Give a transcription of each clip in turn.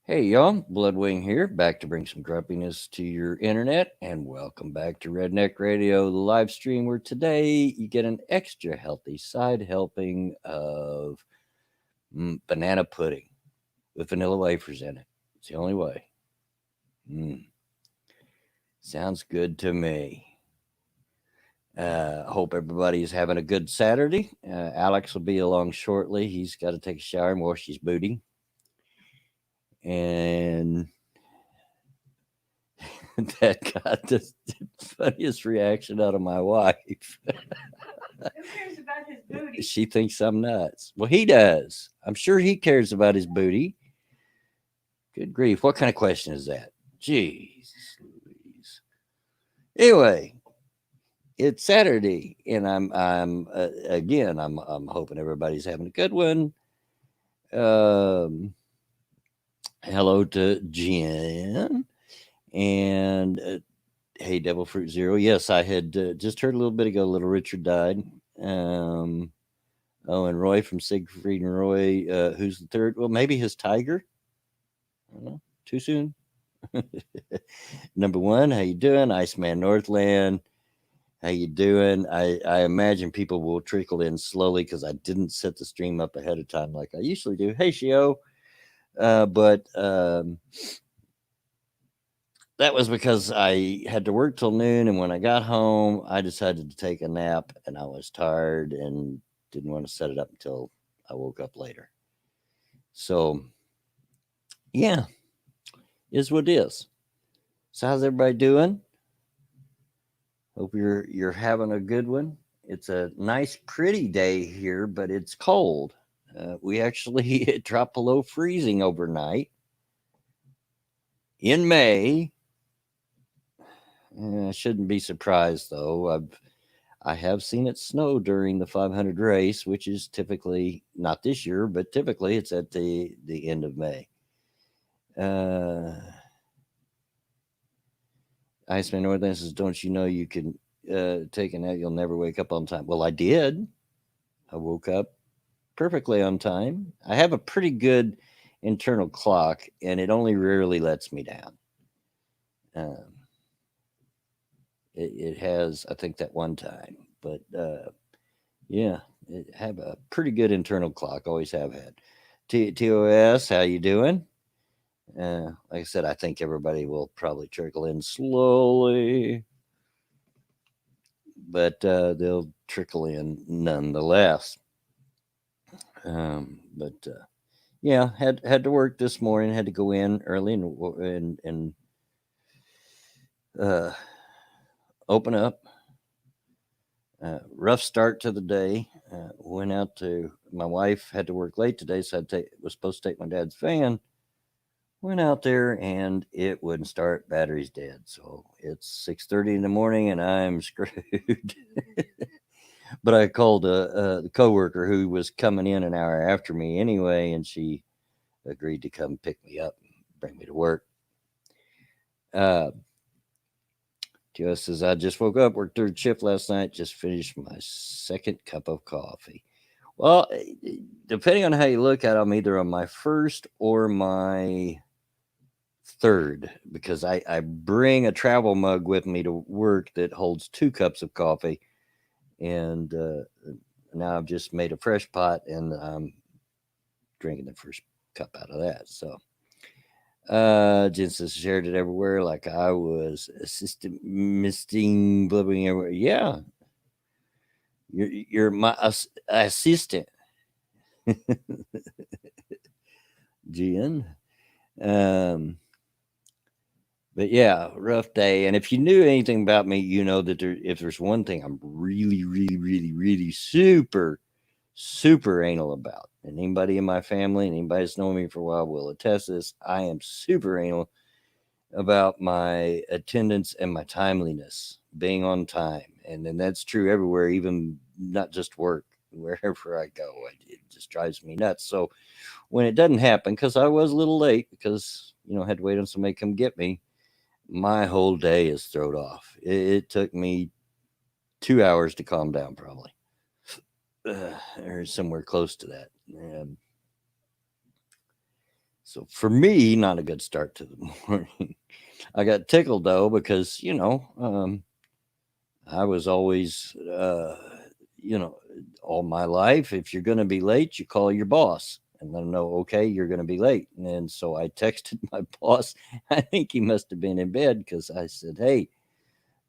Hey y'all, Bloodwing here, back to bring some grumpiness to your internet, and welcome back to Redneck Radio, the live stream where today you get an extra healthy side helping of banana pudding with vanilla wafers in it. It's the only way. Mm, sounds good to me. Hope everybody's having a good Saturday. Alex will be along shortly. He's got to take a shower and wash his booty. And that got the funniest reaction out of my wife. Who cares about his booty? She thinks I'm nuts. Well, he does. I'm sure he cares about his booty. Good grief. What kind of question is that? Jeez Louise. Anyway, it's Saturday, and I'm hoping everybody's having a good one. Um, hello to Jen and hey, Devil Fruit Zero. Yes, I had just heard a little bit ago. Little Richard died. Um, oh, and Roy from Siegfried and Roy. Who's the third? Well, maybe his tiger. I don't know. Too soon. Number one, how you doing? Iceman Northland. How you doing? I imagine people will trickle in slowly because I didn't set the stream up ahead of time like I usually do. Hey, Shio. But that was because I had to work till noon, and when I got home, I decided to take a nap, and I was tired and didn't want to set it up until I woke up later. So, yeah, is what it is. So, how's everybody doing? Hope you're having a good one. It's a nice, pretty day here, but it's cold. We actually it dropped below freezing overnight in May. I shouldn't be surprised though. I have seen it snow during the 500 race, which is typically not this year, but typically it's at the end of May. Uh, Iceman Northern says, "Don't you know you can take a nap? You'll never wake up on time." Well, I did. I woke up perfectly on time. I have a pretty good internal clock, and it only rarely lets me down. Um, it has, I think, that one time, but yeah, it have a pretty good internal clock. Always have had. TOS, how you doing? Like I said, I think everybody will probably trickle in slowly, but they'll trickle in nonetheless. But yeah, had to work this morning. Had to go in early and uh, open up. Rough start to the day. Went out to my wife had to work late today, so was supposed to take my dad's van. Went out there and it wouldn't start. Battery's dead. So it's 6:30 in the morning and I'm screwed. But I called a coworker who was coming in an hour after me anyway, and she agreed to come pick me up and bring me to work. Uh, Just as I just woke up, worked third shift last night, just finished my second cup of coffee. Well, depending on how you look at it, I'm either on my first or my third because I bring a travel mug with me to work that holds 2 cups of coffee. And now I've just made a fresh pot and I'm drinking the first cup out of that. So, Jensen shared it everywhere like I was assistant misting, blubbering everywhere. Yeah, you're my assistant, Jen. Um, but yeah, rough day. And if you knew anything about me, you know that if there's one thing I'm really, really, really, really super, super anal about, and anybody in my family and anybody that's known me for a while will attest this, I am super anal about my attendance and my timeliness, being on time. And that's true everywhere, even not just work, wherever I go. It just drives me nuts. So when it doesn't happen, because I was a little late because, I had to wait on somebody to come get me, my whole day is thrown off. It took me 2 hours to calm down, probably, or somewhere close to that. So for me, not a good start to the morning. I got tickled though because I was always all my life, if you're going to be late, you call your boss and let him know, okay, you're going to be late. And so I texted my boss. I think he must have been in bed because I said, hey,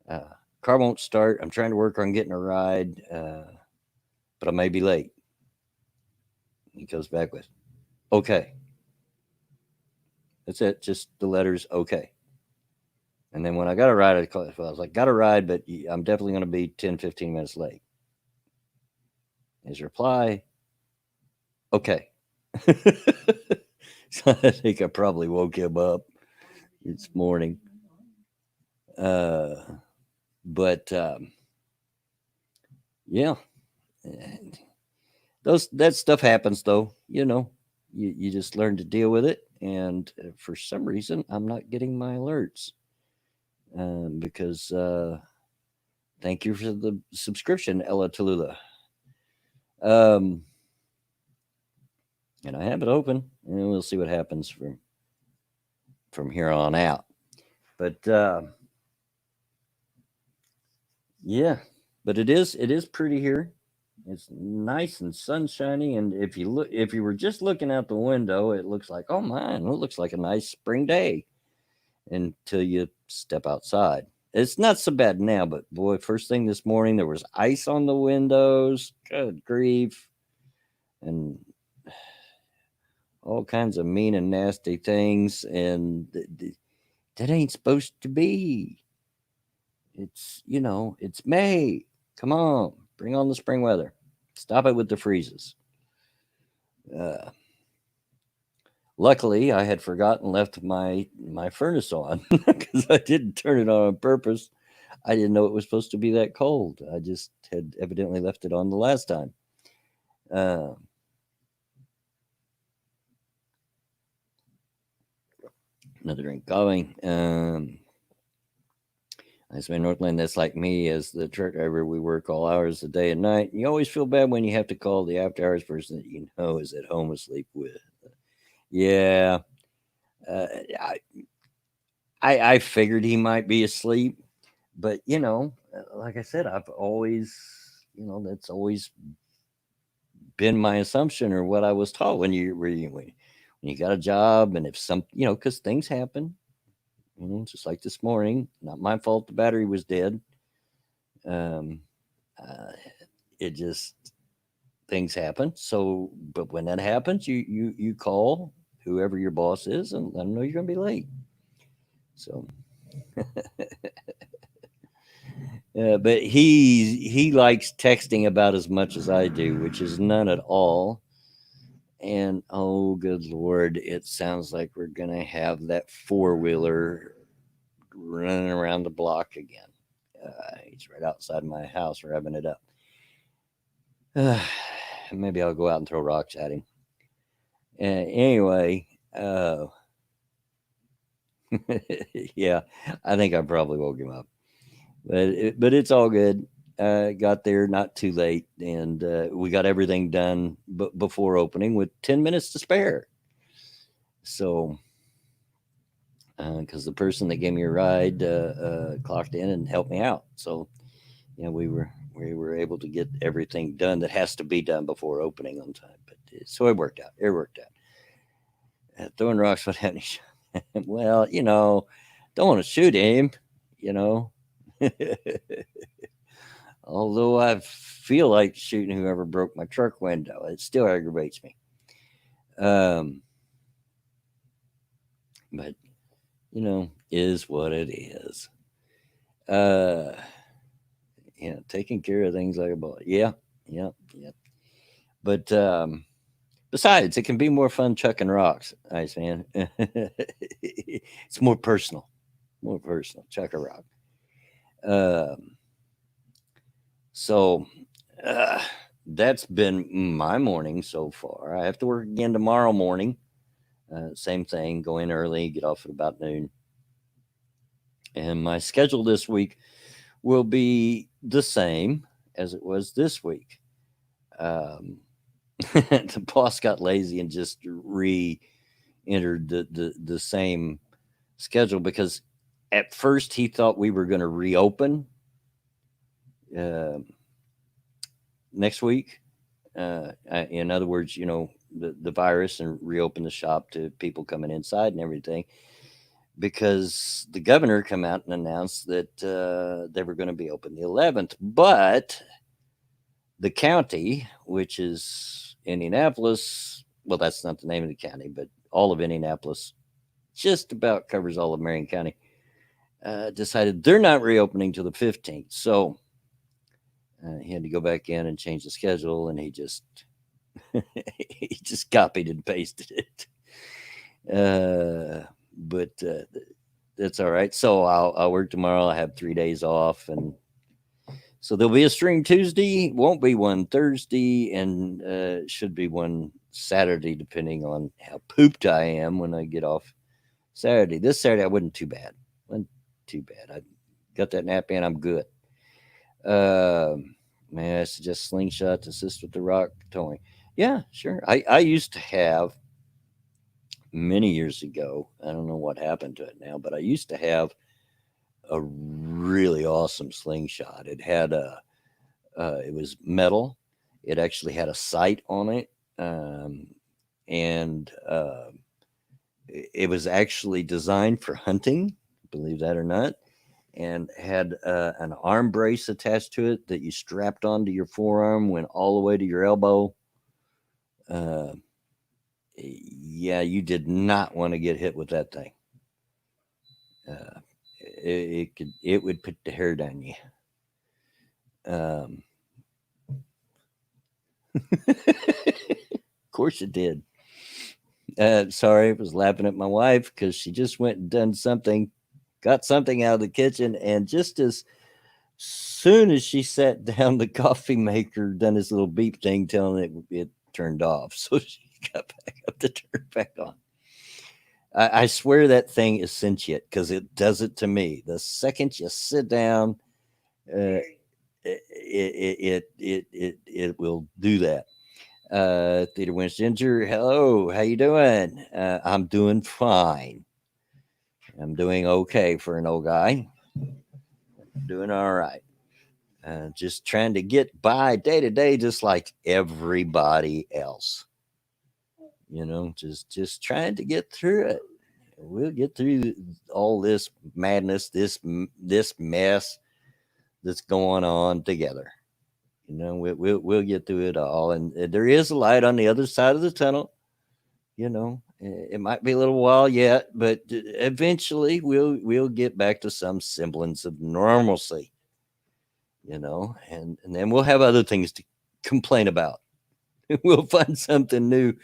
uh, car won't start. I'm trying to work on getting a ride, but I may be late. He goes back with, okay. That's it. Just the letters, okay. And then when I got a ride, I was like, got a ride, but I'm definitely going to be 10, 15 minutes late. His reply, okay. So I think I probably woke him up this morning. But yeah, that stuff happens though. You just learn to deal with it. And for some reason, I'm not getting my alerts because thank you for the subscription, Ella Tallulah. And I have it open, and we'll see what happens from here on out. But yeah, but it is pretty here. It's nice and sunshiny, and if you were just looking out the window, it looks like, oh man, it looks like a nice spring day until you step outside. It's not so bad now, but boy, first thing this morning there was ice on the windows. Good grief, and all kinds of mean and nasty things, and that ain't supposed to be. It's May. Come on, bring on the spring weather. Stop it with the freezes. Uh, Luckily, I had forgotten left my furnace on because I didn't turn it on purpose. I didn't know it was supposed to be that cold. I just had evidently left it on the last time. Uh, Another drink going. I spend Northland. That's like me as the truck driver. We work all hours of the day and night. You always feel bad when you have to call the after hours person that you know is at home asleep with. Yeah, uh, I figured he might be asleep, but like I said, I've always that's always been my assumption or what I was taught when you got a job, and if some because things happen, just like this morning. Not my fault. The battery was dead. Um, uh, it just things happen. So, but when that happens, you call whoever your boss is and let them know you're going to be late. So, but he likes texting about as much as I do, which is none at all. And oh, good Lord, it sounds like we're going to have that four-wheeler running around the block again. He's right outside my house revving it up. Maybe I'll go out and throw rocks at him. Anyway, yeah, I think I probably woke him up, but it's all good. Got there not too late, and we got everything done before opening with 10 minutes to spare. So, because the person that gave me a ride clocked in and helped me out, so we were able to get everything done that has to be done before opening on time. But so it worked out. It worked out. Throwing rocks without any well, don't want to shoot him, you know. Although I feel like shooting whoever broke my truck window, it still aggravates me. But is what it is. Taking care of things like a boy. Yeah. But besides, it can be more fun chucking rocks, Iceman. It's more personal. Chuck a rock. So that's been my morning so far. I have to work again tomorrow morning. Same thing, go in early, get off at about noon. And my schedule this week will be the same as it was this week. The boss got lazy and just entered the same schedule, because at first he thought we were going to reopen uh, next week. In other words, the virus, and reopen the shop to people coming inside and everything, because the governor come out and announced that they were going to be open the 11th. But the county, which is Indianapolis, well, that's not the name of the county, but all of Indianapolis, just about covers all of Marion County, decided they're not reopening till the 15th. So he had to go back in and change the schedule, and he just he just copied and pasted it. But that's all right. So I'll work tomorrow. I have 3 days off, and so there'll be a stream Tuesday. Won't be one Thursday, and should be one Saturday, depending on how pooped I am when I get off Saturday. This Saturday I wasn't too bad. Wasn't too bad. I got that nap in. I'm good. Man, I suggest slingshot to assist with the rock towing. Yeah, sure. I used to have, many years ago. I don't know what happened to it now, but I used to have a really awesome slingshot. It had it was metal. It actually had a sight on it, and it was actually designed for hunting, believe that or not, and had an arm brace attached to it that you strapped onto your forearm, went all the way to your elbow. Uh, yeah, you did not want to get hit with that thing. Uh, it would put the hair down you. Um, of course it did. Sorry, I was laughing at my wife because she just went and done something, got something out of the kitchen, and just as soon as she sat down, the coffee maker done this little beep thing telling it turned off. So she got back up to turn back on. I swear that thing is sentient because it does it to me. The second you sit down, uh, it will do that. Theater Wins Ginger, hello, how you doing? I'm doing fine. I'm doing okay for an old guy. Doing all right. Just trying to get by day to day, just like everybody else. Just trying to get through it. We'll get through all this madness, this mess that's going on together. We'll get through it all, and there is a light on the other side of the tunnel. It might be a little while yet, but eventually we'll get back to some semblance of normalcy. And then we'll have other things to complain about. We'll find something new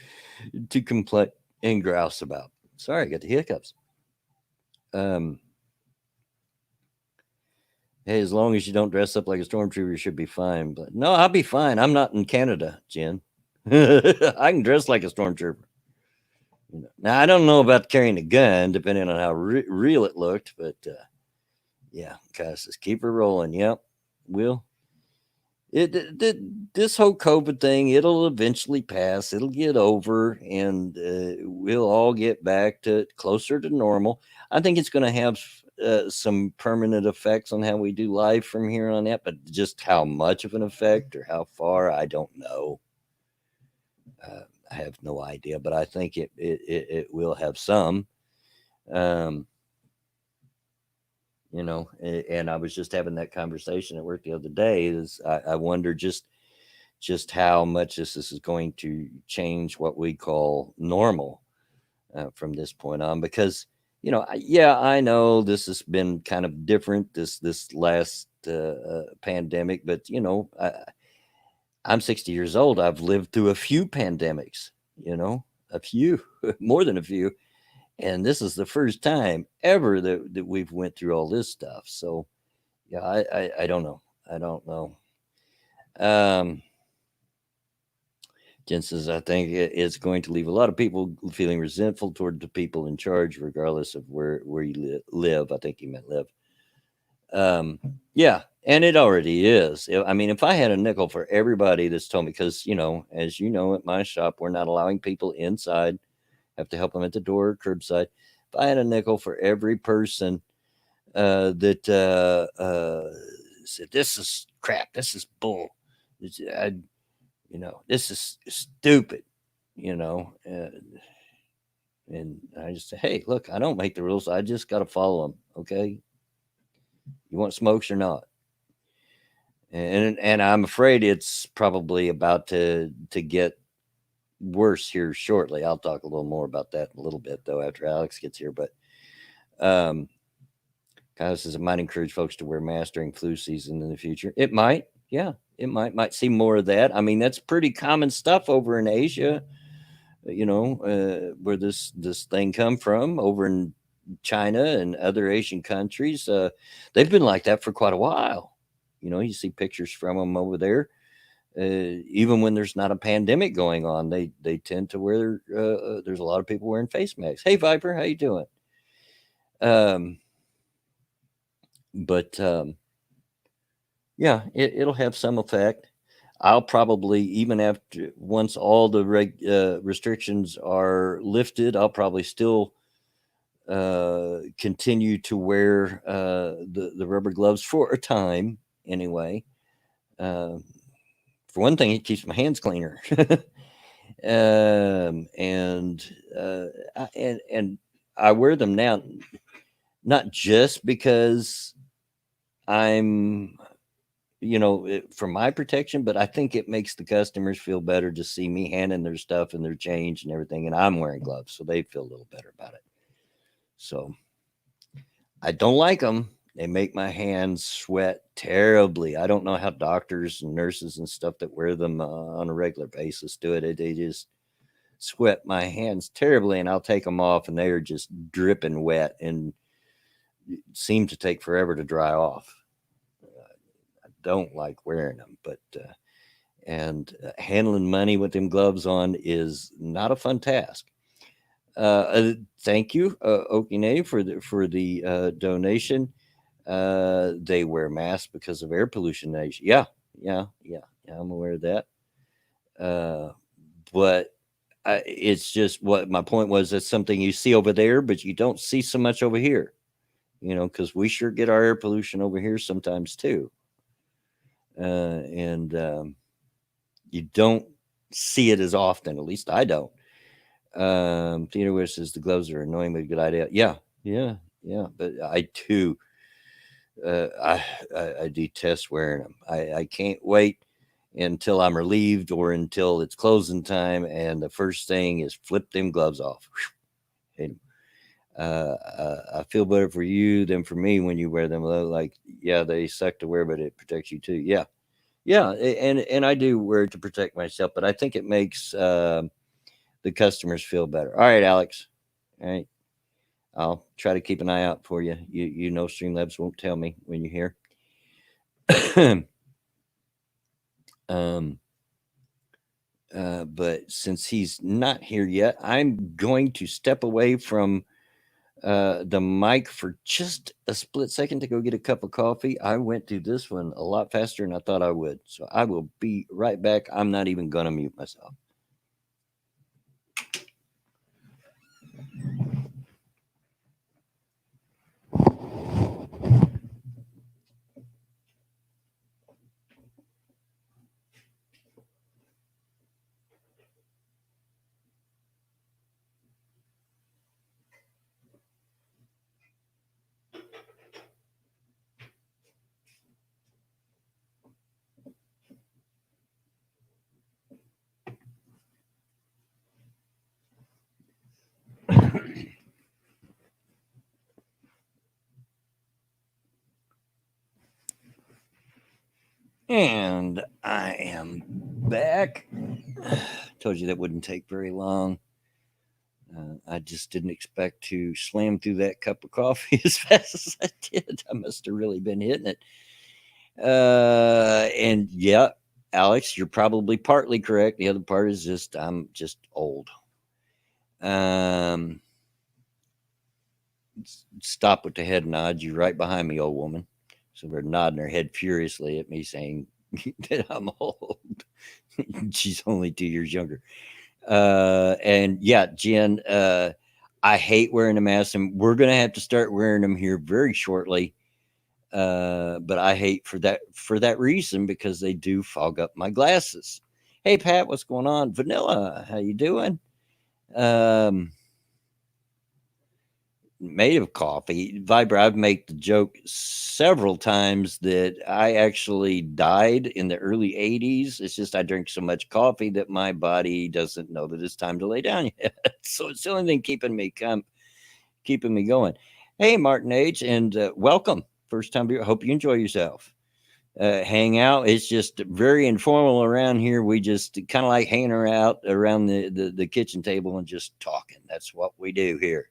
to complain and grouse about. Sorry, I got the hiccups. Hey, as long as you don't dress up like a stormtrooper, you should be fine. But no, I'll be fine. I'm not in Canada, Jen. I can dress like a stormtrooper. Now, I don't know about carrying a gun, depending on how real it looked, but yeah, Kyle says keep her rolling. Yep, will. This whole COVID thing, it'll eventually pass. It'll get over, and we'll all get back to closer to normal. I think it's going to have some permanent effects on how we do life from here on out, but just how much of an effect or how far, I don't know. I have no idea, but I think it will have some. Um, and I was just having that conversation at work the other day. Is I wonder just how much this is going to change what we call normal from this point on, because I know this has been kind of different this last pandemic, but I'm 60 years old. I've lived through a few pandemics, a few, more than a few, and this is the first time ever that we've went through all this stuff. So yeah, I don't know. I don't know. Um, Jen says, I think it's going to leave a lot of people feeling resentful toward the people in charge, regardless of where you live. I think you meant live. Yeah, and it already is. I mean, if I had a nickel for everybody that's told me, because, as you know, at my shop, we're not allowing people inside have to help them at the door, curbside. If I had a nickel for every person that said, "This is crap. This is bull. This is stupid," you know, and I just say, "Hey, look, I don't make the rules. I just got to follow them. Okay, you want smokes or not?" And I'm afraid it's probably about to get worse here shortly. I'll talk a little more about that in a little bit though after Alex gets here. But um, Kyle says it might encourage folks to wear masks during flu season in the future. It might, yeah, it might see more of that. I mean, that's pretty common stuff over in Asia. Where this thing come from over in China and other Asian countries. They've been like that for quite a while. You see pictures from them over there. Even when there's not a pandemic going on, they tend to wear. There's a lot of people wearing face masks. Hey, Viper, how you doing? Um, but yeah, it'll have some effect. I'll probably, even after once all the restrictions are lifted, I'll probably still continue to wear the rubber gloves for a time anyway. Uh, for one thing, it keeps my hands cleaner. And and I wear them now, not just because I'm for my protection, but I think it makes the customers feel better to see me handing their stuff and their change and everything, and I'm wearing gloves, so they feel a little better about it. So I don't like them. They make my hands sweat terribly. I don't know how doctors and nurses and stuff that wear them on a regular basis do it. They just sweat my hands terribly, and I'll take them off, and they are just dripping wet and seem to take forever to dry off. I don't like wearing them, but handling money with them gloves on is not a fun task. Thank you, Okine, for the donation. They wear masks because of air pollution. Yeah. I'm aware of that. But it's just what my point was. That's something you see over there, but you don't see so much over here. Because we sure get our air pollution over here sometimes too. And you don't see it as often. At least I don't. Theater Wish says the gloves are annoying, but a good idea. Yeah. But I too, I detest wearing them. I can't wait until I'm relieved or until it's closing time, and the first thing is flip them gloves off. Hate 'em. I feel better for you than for me when you wear them. Like, yeah, they suck to wear, but it protects you too. Yeah, and I do wear it to protect myself, but I think it makes the customers feel better. All right, Alex. All right, I'll try to keep an eye out for you. Streamlabs won't tell me when you're here. um, but since he's not here yet, I'm going to step away from the mic for just a split second to go get a cup of coffee. I went through this one a lot faster than I thought I would. So I will be right back. I'm not even going to mute myself. And I am back. Told you that wouldn't take very long. I just didn't expect to slam through that cup of coffee as fast as I did. I must have really been hitting it. And yeah, Alex, you're probably partly correct. The other part is just I'm just old. Stop with the head nod. You're right behind me, old woman. So they're nodding her head furiously at me, saying that I'm old. She's only 2 years younger. And yeah, Jen, I hate wearing a mask, and we're gonna have to start wearing them here very shortly. But I hate for that reason because they do fog up my glasses. Hey Pat, what's going on? Vanilla, how you doing? Um, Made of coffee. Viber, I've made the joke several times that I actually died in the early 80s. It's just I drink so much coffee that my body doesn't know that it's time to lay down yet. So it's the only thing keeping me going. Hey, Martin H, and welcome. First time here. Hope you enjoy yourself. Hang out. It's just very informal around here. We just kind of like hanging out around the kitchen table and just talking. That's what we do here.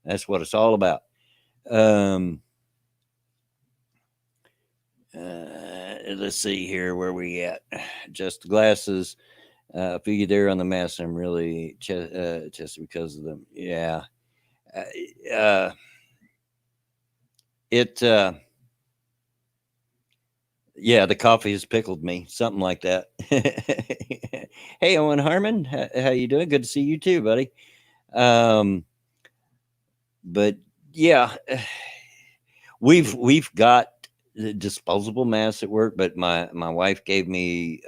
That's what it's all about. Um, let's see here where we at. Just glasses. Figure there on the mask. I'm really just because of them. Yeah. Uh, uh, it. Yeah, the coffee has pickled me. Something like that. Hey, Owen Harmon, how you doing? Good to see you too, buddy. Um, but yeah, we've got the disposable masks at work, but my wife gave me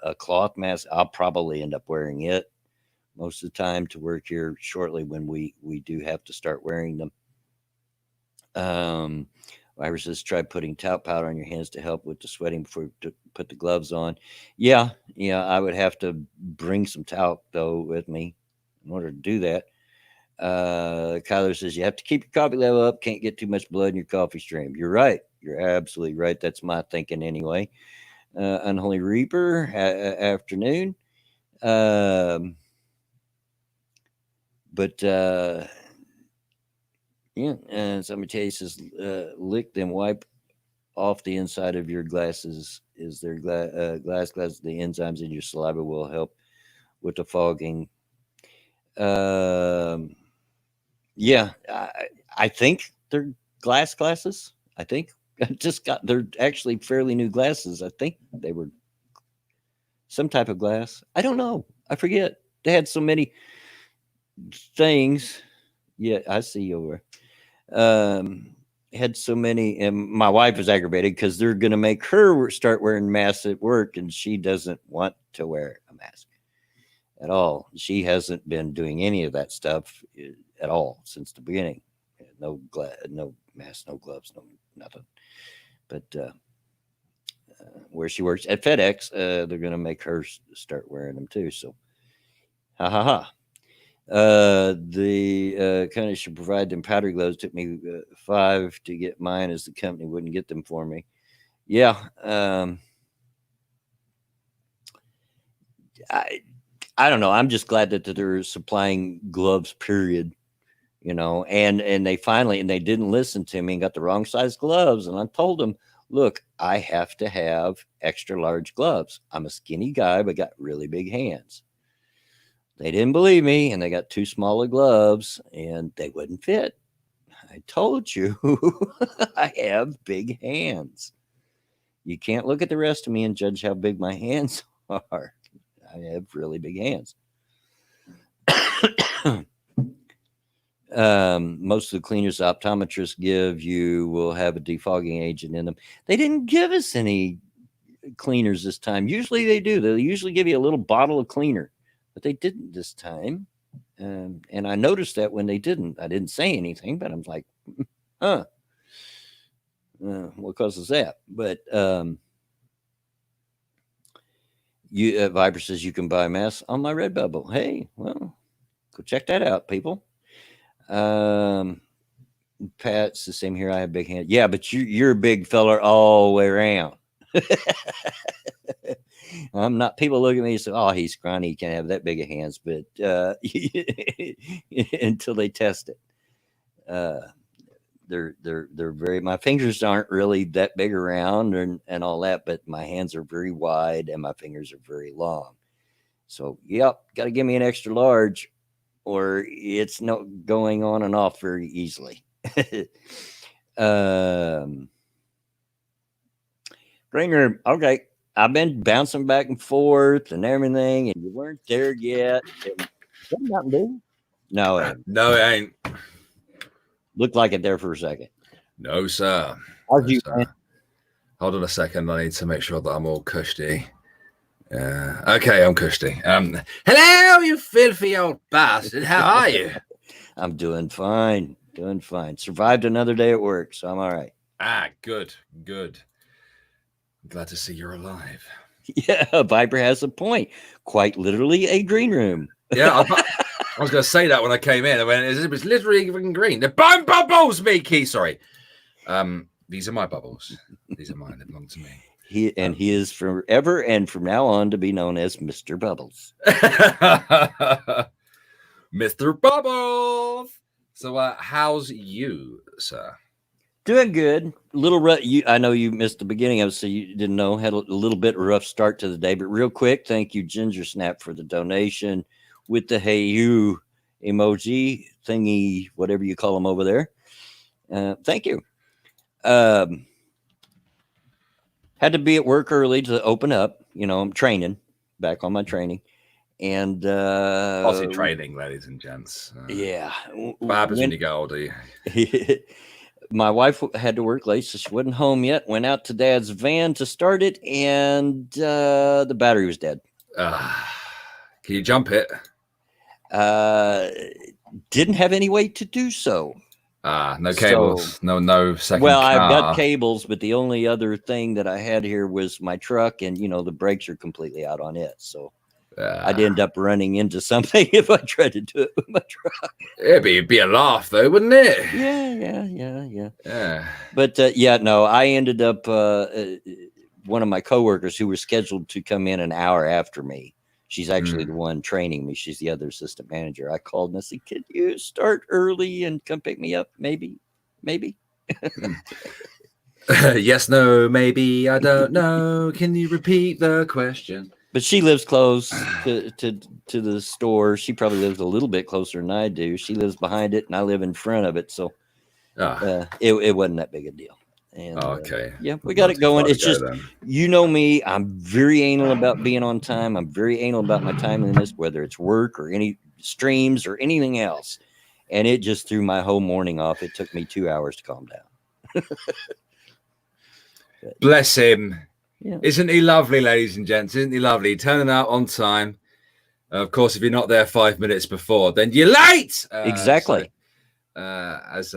a cloth mask. I'll probably end up wearing it most of the time to work here shortly when we do have to start wearing them. Um, Ira says try putting talc powder on your hands to help with the sweating before to put the gloves on. Yeah, yeah, I would have to bring some talc though with me in order to do that. Kyler says you have to keep your coffee level up. Can't get too much blood in your coffee stream. You're right. You're absolutely right. That's my thinking anyway. Unholy Reaper, afternoon. Um, but yeah, and somebody tell you says lick them, wipe off the inside of your glasses. Is there glass? The enzymes in your saliva will help with the fogging. Um, yeah, I think they're glasses. I think I just got they're actually fairly new glasses. I think they were some type of glass. I don't know. I forget. They had so many things. Yeah, I see you over. Had so many, and my wife is aggravated because they're going to make her start wearing masks at work, and she doesn't want to wear a mask at all. She hasn't been doing any of that stuff at all since the beginning. No mask, no gloves, no nothing. But where she works at FedEx, they're going to make her start wearing them too. So, ha ha ha. The company should provide them powder gloves. Took me 5 to get mine, as the company wouldn't get them for me. Yeah, I I don't know. I'm just glad that they're supplying gloves. Period. And they finally and they didn't listen to me and got the wrong size gloves. And I told them, look, I have to have extra large gloves. I'm a skinny guy, but got really big hands. They didn't believe me, and they got too small of gloves, and they wouldn't fit. I told you I have big hands. You can't look at the rest of me and judge how big my hands are. I have really big hands. Most of the cleaners optometrists give you will have a defogging agent in them. They didn't give us any cleaners this time. Usually they do. They usually give you a little bottle of cleaner, but they didn't this time. And I noticed that when they didn't, I didn't say anything, but I'm like, huh, what causes that? But Viper says you can buy masks on my Redbubble. Hey, well, go check that out, people. Pat's the same here. I have big hands. Yeah, but you're a big feller all the way around. I'm not. People look at me and say, "Oh, he's scrawny. He can't have that big of hands." But until they test it, uh, they're very. My fingers aren't really that big around and all that, but my hands are very wide and my fingers are very long. So, yep, got to give me an extra large, or it's not going on and off very easily. um, Green room. Okay. I've been bouncing back and forth and everything, and you weren't there yet. And, is that Mountain Dew? No, it ain't. No, it ain't. Looked like it there for a second. No, sir. How's No, you, sir. man? Hold on a second. I need to make sure that I'm all cushy. Okay, I'm cushy. Hello, you filthy old bastard. How are you? I'm doing fine. Doing fine. Survived another day at work, so I'm all right. Good. I'm glad to see you're alive. Yeah, Viper has a point. Quite literally a green room. Yeah, I was going to say that when I came in. I went, it was literally green. The bone bubbles, Mickey. Sorry. These are my bubbles. These are mine. They belong to me. He is forever and from now on to be known as Mr. Bubbles. Mr. Bubbles. So, how's you, sir? Doing good. I know you missed the beginning of it, so you didn't know. Had a little bit rough start to the day, but real quick, thank you, Ginger Snap, for the donation with the "Hey You" emoji thingy, whatever you call them over there. Thank you. Had to be at work early to open up. I'm training, back on my training, and Potty training, ladies and gents. Yeah. What happens when you get older? My wife had to work late, so she wasn't home yet. Went out to Dad's van to start it, and the battery was dead. Can you jump it? Didn't have any way to do so. No cables, so, no second. Well, car. I've got cables, but the only other thing that I had here was my truck, and the brakes are completely out on it. So I'd end up running into something if I tried to do it with my truck. It'd be a laugh, though, wouldn't it? Yeah. But no, I ended up one of my coworkers who was scheduled to come in an hour after me. She's actually the one training me. She's the other assistant manager. I called and I said, "Could you start early and come pick me up? Maybe." Yes, no, maybe. I don't know. Can you repeat the question? But she lives close to the store. She probably lives a little bit closer than I do. She lives behind it, and I live in front of it. So it wasn't that big a deal. And, okay. We got it going. It's just, you know me, I'm very anal about being on time. I'm very anal about my timeliness, whether it's work or any streams or anything else. And it just threw my whole morning off. It took me 2 hours to calm down. Bless him. Yeah. Isn't he lovely, ladies and gents? Isn't he lovely? Turning out on time. Of course, if you're not there 5 minutes before, then you're late. Exactly. As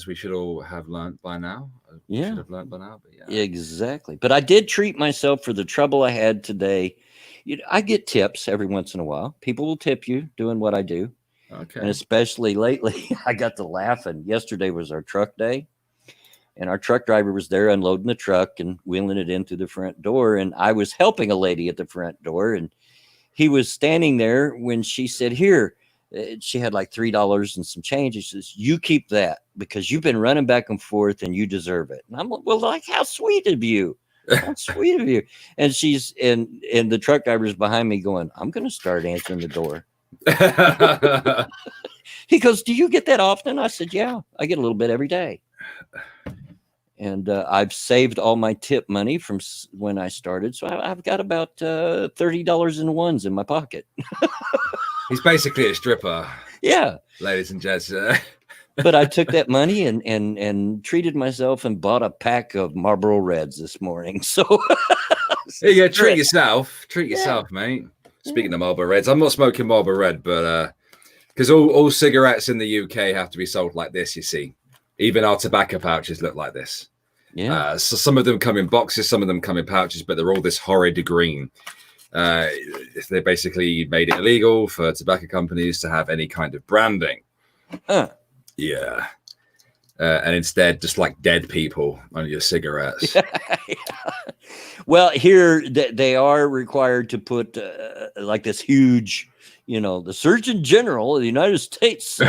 we should all have learned by now. Should have learned by now. But yeah. Exactly. But I did treat myself for the trouble I had today. I get tips every once in a while. People will tip you doing what I do. Okay. And especially lately, I got to laughing. Yesterday was our truck day. And our truck driver was there unloading the truck and wheeling it in through the front door. And I was helping a lady at the front door. And he was standing there when she said, "Here," she had like $3 and some change. He says, "You keep that because you've been running back and forth and you deserve it." And I'm like, "Well, like, how sweet of you. How sweet of you." And she's and the truck driver's behind me going, "I'm going to start answering the door." He goes, "Do you get that often?" I said, "Yeah, I get a little bit every day." And I've saved all my tip money from when I started. So I've got about $30 in ones in my pocket. He's basically a stripper. Yeah. Ladies and gents. But I took that money and treated myself and bought a pack of Marlboro Reds this morning. So here you go. Treat yourself. Treat yourself, mate. Speaking of Marlboro Reds, I'm not smoking Marlboro Red, but because all cigarettes in the UK have to be sold like this, you see. Even our tobacco pouches look like this. Yeah. So some of them come in boxes, some of them come in pouches, but they're all this horrid green. They basically made it illegal for tobacco companies to have any kind of branding. Yeah. And instead, just like dead people on your cigarettes. Yeah. Well, here they are required to put like this huge, the Surgeon General of the United States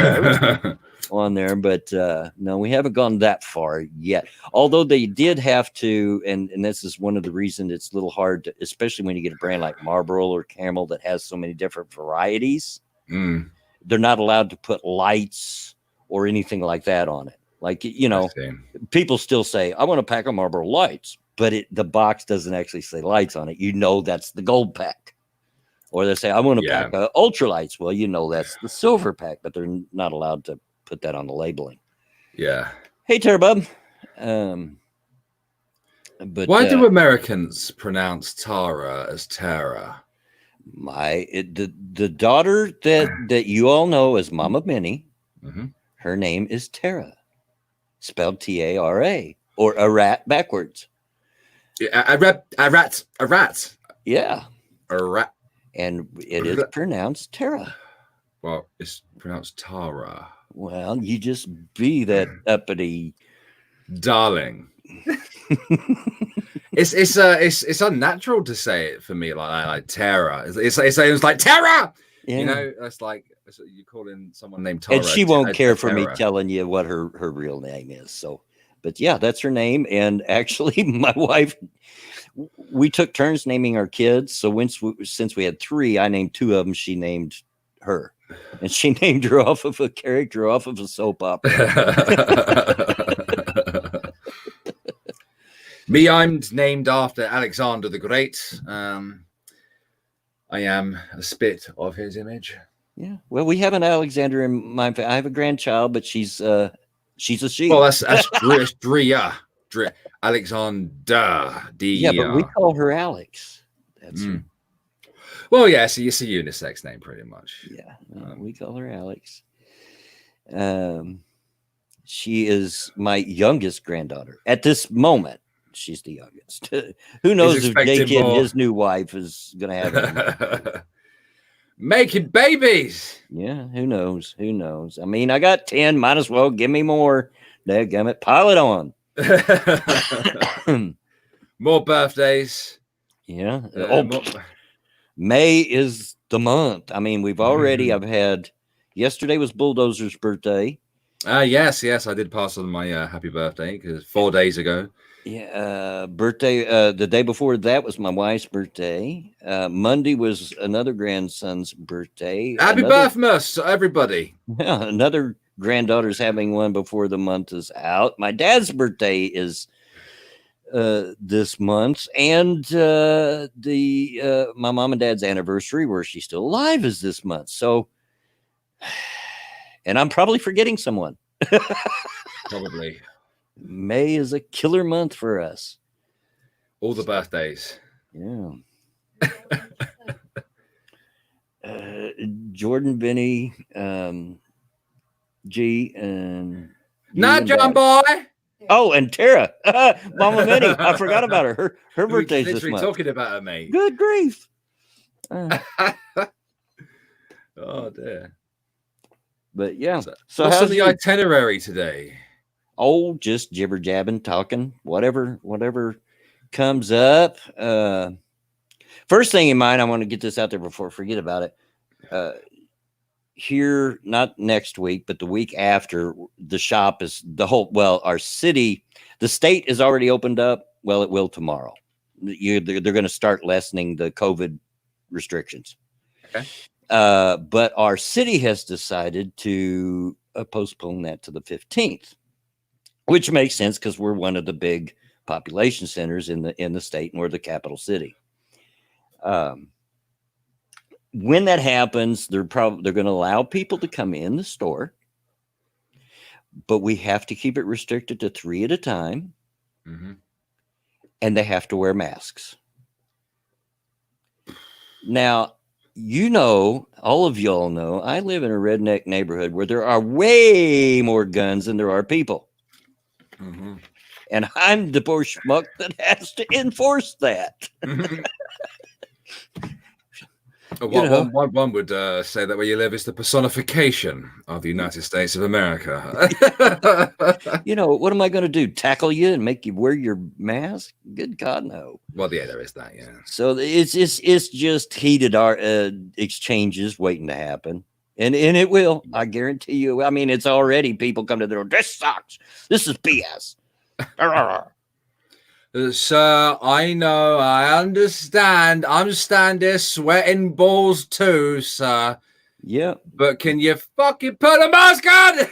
on there, but no, we haven't gone that far yet. Although they did have to, and this is one of the reasons it's a little hard to, especially when you get a brand like Marlboro or Camel that has so many different varieties. They're not allowed to put lights or anything like that on it. Like, people still say, "I want a pack of Marlboro Lights." but the box doesn't actually say lights on it. You know that's the gold pack. Or they say, I want a pack of ultralights. Well, you know that's the silver pack, but they're not allowed to put that on the labeling. Yeah. Hey, Tara Bub. But why do Americans pronounce Tara as Tara? The daughter that you all know as Mama Minnie, her name is Tara, spelled Tara, or a rat backwards. A rat. Yeah, a rat, and it is pronounced Tara. Well, it's pronounced Tara. Well, you just be that uppity, darling. It's unnatural to say it for me like Tara. It's like Tara. Yeah. You know, that's like you calling someone named Tara. And she won't care for me telling you what her real name is. So, but yeah, that's her name. And actually, my wife, we took turns naming our kids. So since we had 3, I named 2 of them. She named her, and she named her off of a character off of a soap opera. Me, I'm named after Alexander the Great. I am a spit of his image. Yeah. Well, we have an Alexander in my family. I have a grandchild, but she's a she. Well, that's Drea. Alexander. Yeah, but we call her Alex. That's her. Well, yeah, so it's a unisex name pretty much. Yeah. We call her Alex. She is my youngest granddaughter at this moment. She's the youngest. Who knows if Jake and his new wife is going to have it. Making babies. Yeah, who knows? Who knows? I mean, I got 10. Might as well give me more. Dadgummit, pile it on. More birthdays. Yeah. May is the month. I mean, we've already, I've had, yesterday was Bulldozer's birthday. Yes, I did pass on my happy birthday because 4 days ago. Yeah, birthday. The day before that was my wife's birthday. Monday was another grandson's birthday. Happy birthday to everybody. Yeah, another granddaughter's having one before the month is out. My dad's birthday is this month, and my mom and dad's anniversary, where she's still alive, is this month. So, and I'm probably forgetting someone. Probably. May is a killer month for us. All the birthdays. Yeah. Jordan, Vinny, G, and not John Boy. Oh, and Tara, Mama Minnie. I forgot about her. Her birthday's this month. Talking about her, mate. Good grief. Oh dear. But yeah. So what's on the itinerary today? Oh, just jibber jabbing, talking, whatever comes up. First thing in mind, I want to get this out there before I forget about it. Here, not next week, but the week after, the shop is our city, the state is already opened up. Well, it will tomorrow. They're going to start lessening the COVID restrictions. Okay. But our city has decided to postpone that to the 15th. Which makes sense because we're one of the big population centers in the state, and we're the capital city. When that happens, they're going to allow people to come in the store, but we have to keep it restricted to 3 at a time, and they have to wear masks. Now, all of y'all know, I live in a redneck neighborhood where there are way more guns than there are people. And I'm the poor schmuck that has to enforce that. One would say that where you live is the personification of the United States of America. What am I going to do? Tackle you and make you wear your mask? Good God, no. Well, yeah, there is that, yeah. So it's just heated exchanges waiting to happen. And it will, I guarantee you. I mean, it's already people come to the door. This sucks. This is BS. Sir, I know, I understand. I'm standing there sweating balls too, sir. Yeah. But can you fucking put a mask on?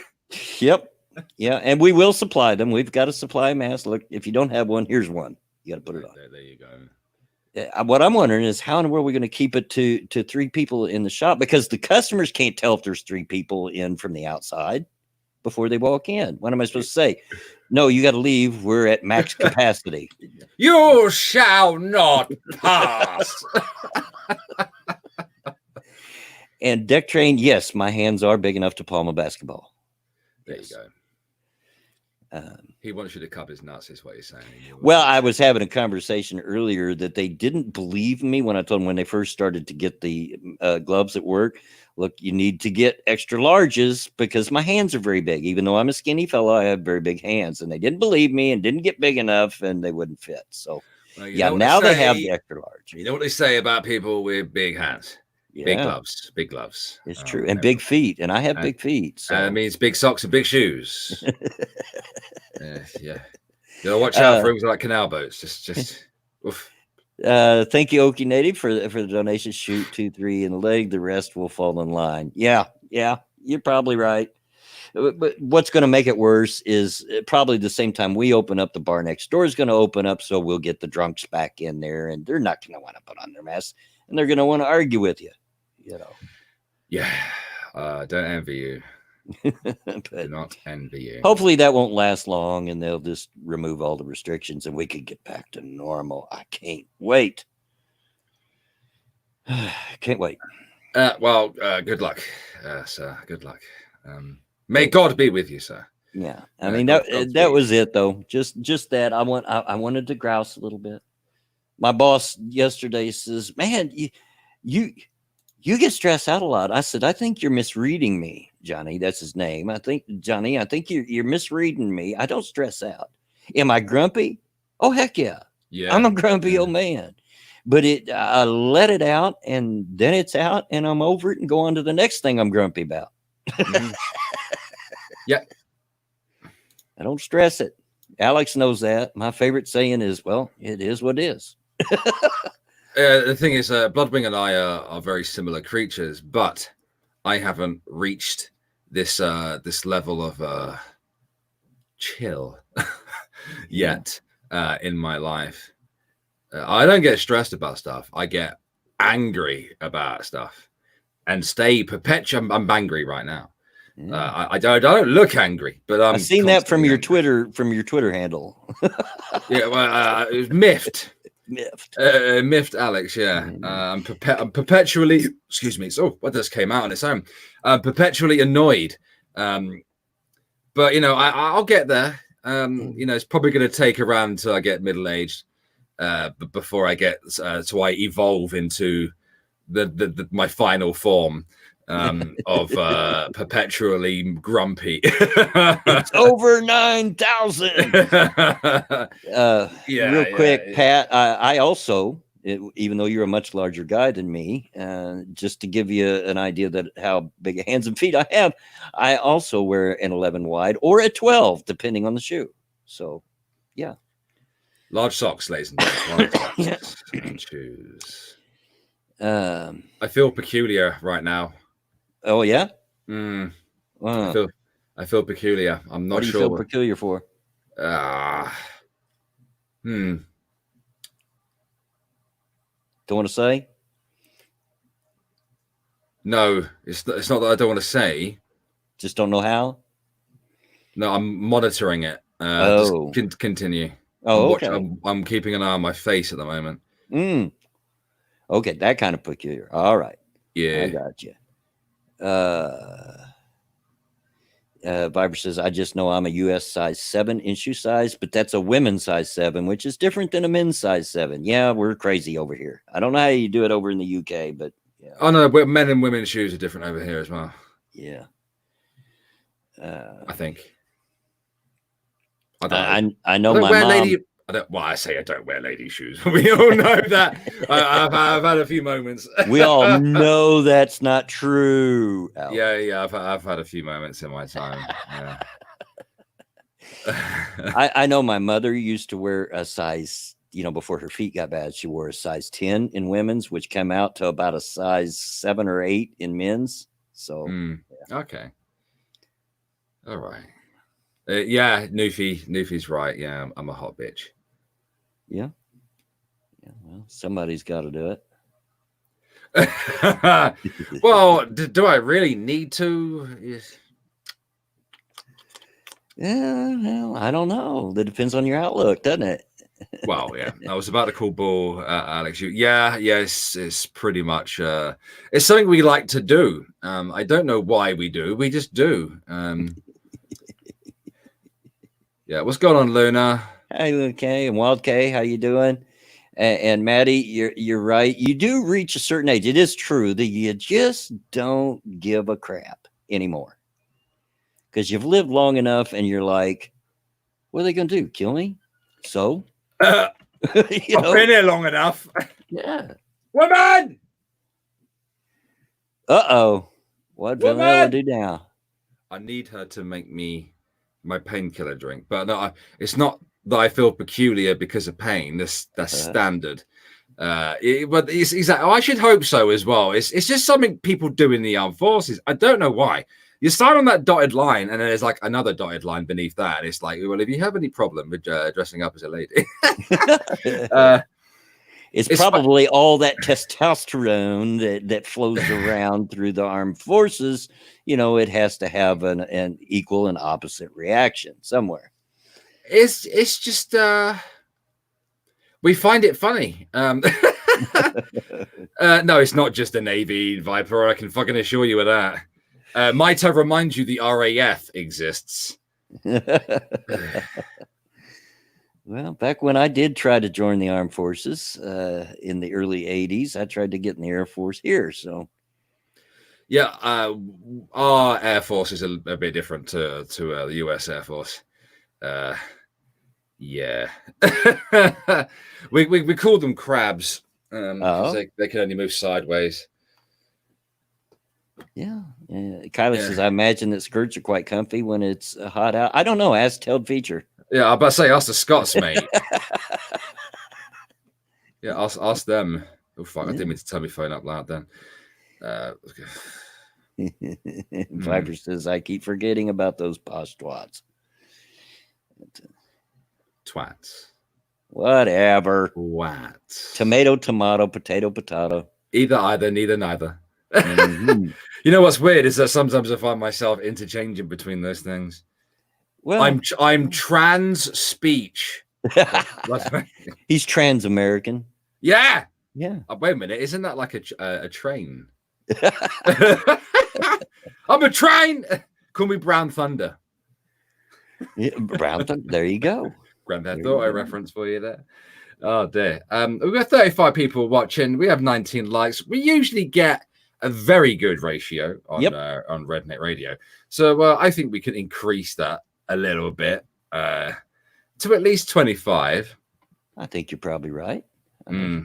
Yep. Yeah. And we will supply them. We've got a supply mask. Look, if you don't have one, here's one. You got to put it on. There you go. What I'm wondering is how in the world are we going to keep it to 3 people in the shop, because the customers can't tell if there's 3 people in from the outside before they walk in. What am I supposed to say? No, you got to leave. We're at max capacity. You shall not pass. And deck train, yes, my hands are big enough to palm a basketball. There Yes. you go. He wants you to cup his nuts, is what he's saying. Well, I was having a conversation earlier that they didn't believe me when I told them when they first started to get the gloves at work. Look, you need to get extra larges because my hands are very big. Even though I'm a skinny fellow, I have very big hands, and they didn't believe me and didn't get big enough, and they wouldn't fit. So, Well, yeah, now they have the extra large. You know what they say about people with big hands? Yeah, big gloves. It's true, and big feet, and I have big feet. So it means big socks and big shoes. Yeah. You gotta watch out for things like canal boats. Just. Oof. Thank you, Okie Native, for the donation. Shoot 2, 3 in the leg. The rest will fall in line. Yeah, you're probably right. But what's going to make it worse is probably the same time we open up, the bar next door is going to open up, so we'll get the drunks back in there, and they're not going to want to put on their masks, and they're going to want to argue with you. You know. Yeah. Don't envy you. But Do not envy you. hopefully that won't last long, and they'll just remove all the restrictions, and we can get back to normal. I can't wait. Can't wait. Well, good luck, sir. Good luck. May God be with you, sir. Yeah, I mean that was it though. Just that I wanted to grouse a little bit. My boss yesterday says, "Man, you get stressed out a lot." I said, "I think you're misreading me, Johnny." That's his name. I think you're misreading me. I don't stress out. Am I grumpy? Oh heck yeah. Yeah, I'm a grumpy old man. But I let it out, and then it's out, and I'm over it, and go on to the next thing I'm grumpy about. Mm-hmm. Yeah. I don't stress it. Alex knows that. My favorite saying is, well, it is what it is. The thing is, Bloodwing and I are very similar creatures, but I haven't reached this level of chill yet in my life. I don't get stressed about stuff. I get angry about stuff and stay perpetual. I'm angry right now. Yeah. I don't look angry, but I've seen that from your Twitter handle. Yeah, well, it was miffed. Miffed Alex, yeah. I'm perpetually, excuse me. So what just came out on its own. Perpetually annoyed. But you know, I'll get there. You know, it's probably going to take around until I get middle aged, before I get so I evolve into my final form of perpetually grumpy. It's over 9,000. Real quick, Pat. I also, even though you're a much larger guy than me, just to give you an idea that how big hands and feet I have, I also wear an 11 wide or a 12, depending on the shoe. So, yeah. Large socks, ladies and gentlemen. Large socks and shoes. I feel peculiar right now. Oh yeah. I feel peculiar. I'm not what do you sure. Feel peculiar for? Don't want to say. No, it's not that I don't want to say. Just don't know how. No, I'm monitoring it. Just continue. Oh, okay. I'm keeping an eye on my face at the moment. Okay, that kind of peculiar. All right. Yeah, I got you. Viber says, I just know I'm a US size 7 in shoe size, but that's a women's size 7, which is different than a men's size 7. Yeah, we're crazy over here. I don't know how you do it over in the UK, but yeah. Oh no, but men and women's shoes are different over here as well. Yeah. I think. I know my mom. I say I don't wear lady shoes. We all know that. I've had a few moments. We all know that's not true. Alex. Yeah. I've had a few moments in my time. Yeah. I know my mother used to wear a size, before her feet got bad, she wore a size 10 in women's, which came out to about a size 7 or 8 in men's. So, yeah. Okay. All right. Yeah, Newfie's right. Yeah, I'm a hot bitch. Yeah. Yeah. Well, somebody's got to do it. Well, do I really need to? Yeah. Well, I don't know. That depends on your outlook, doesn't it? Well, yeah. I was about to call bull, Alex. Yes, it's pretty much. It's something we like to do. I don't know why we do. We just do. Yeah. What's going on, Luna? Hey, okay, and Wild K, how you doing? And Maddie, you're right. You do reach a certain age. It is true that you just don't give a crap anymore because you've lived long enough, and you're like, "What are they going to do? Kill me?" So, I've been here long enough. Yeah. Woman. What Vanilla do now? I need her to make me my painkiller drink, but no, it's not that I feel peculiar because of pain. That's standard. But he's like, I should hope so as well. It's just something people do in the armed forces. I don't know why. You sign on that dotted line, and then there's like another dotted line beneath that. And it's like, well, if you have any problem with dressing up as a lady, it's probably all that testosterone that flows around through the armed forces. It has to have an equal and opposite reaction somewhere. It's just we find it funny. No, it's not just the Navy, Viper. I can fucking assure you of that. Might I remind you the RAF exists? Well, back when I did try to join the armed forces in the early 80s, I tried to get in the Air Force here. So, yeah, our Air Force is a bit different to the US Air Force. Yeah, we call them crabs because they can only move sideways. Yeah. Kylie says, I imagine that skirts are quite comfy when it's hot out. I don't know. Ask Tailed Feature. Yeah, I was about to say, ask the Scots, mate. Yeah, ask them. Oh, fuck. I didn't mean to turn my phone up loud then. Viper says, I keep forgetting about those posh twats. Twats. Whatever. Twats. Tomato, potato, potato. Either, neither, neither. Mm-hmm. You know what's weird is that sometimes I find myself interchanging between those things. Well, I'm trans speech. He's trans American. Yeah. Yeah. Wait a minute. Isn't that like a train? I'm a train. Call me Brown Thunder. Yeah, Brown Thunder. There you go. Grand Theft Auto reference for you there. Oh dear. We've got 35 people watching. We have 19 likes. We usually get a very good ratio on Redneck Radio. So I think we can increase that a little bit to at least 25. I think you're probably right. Yeah.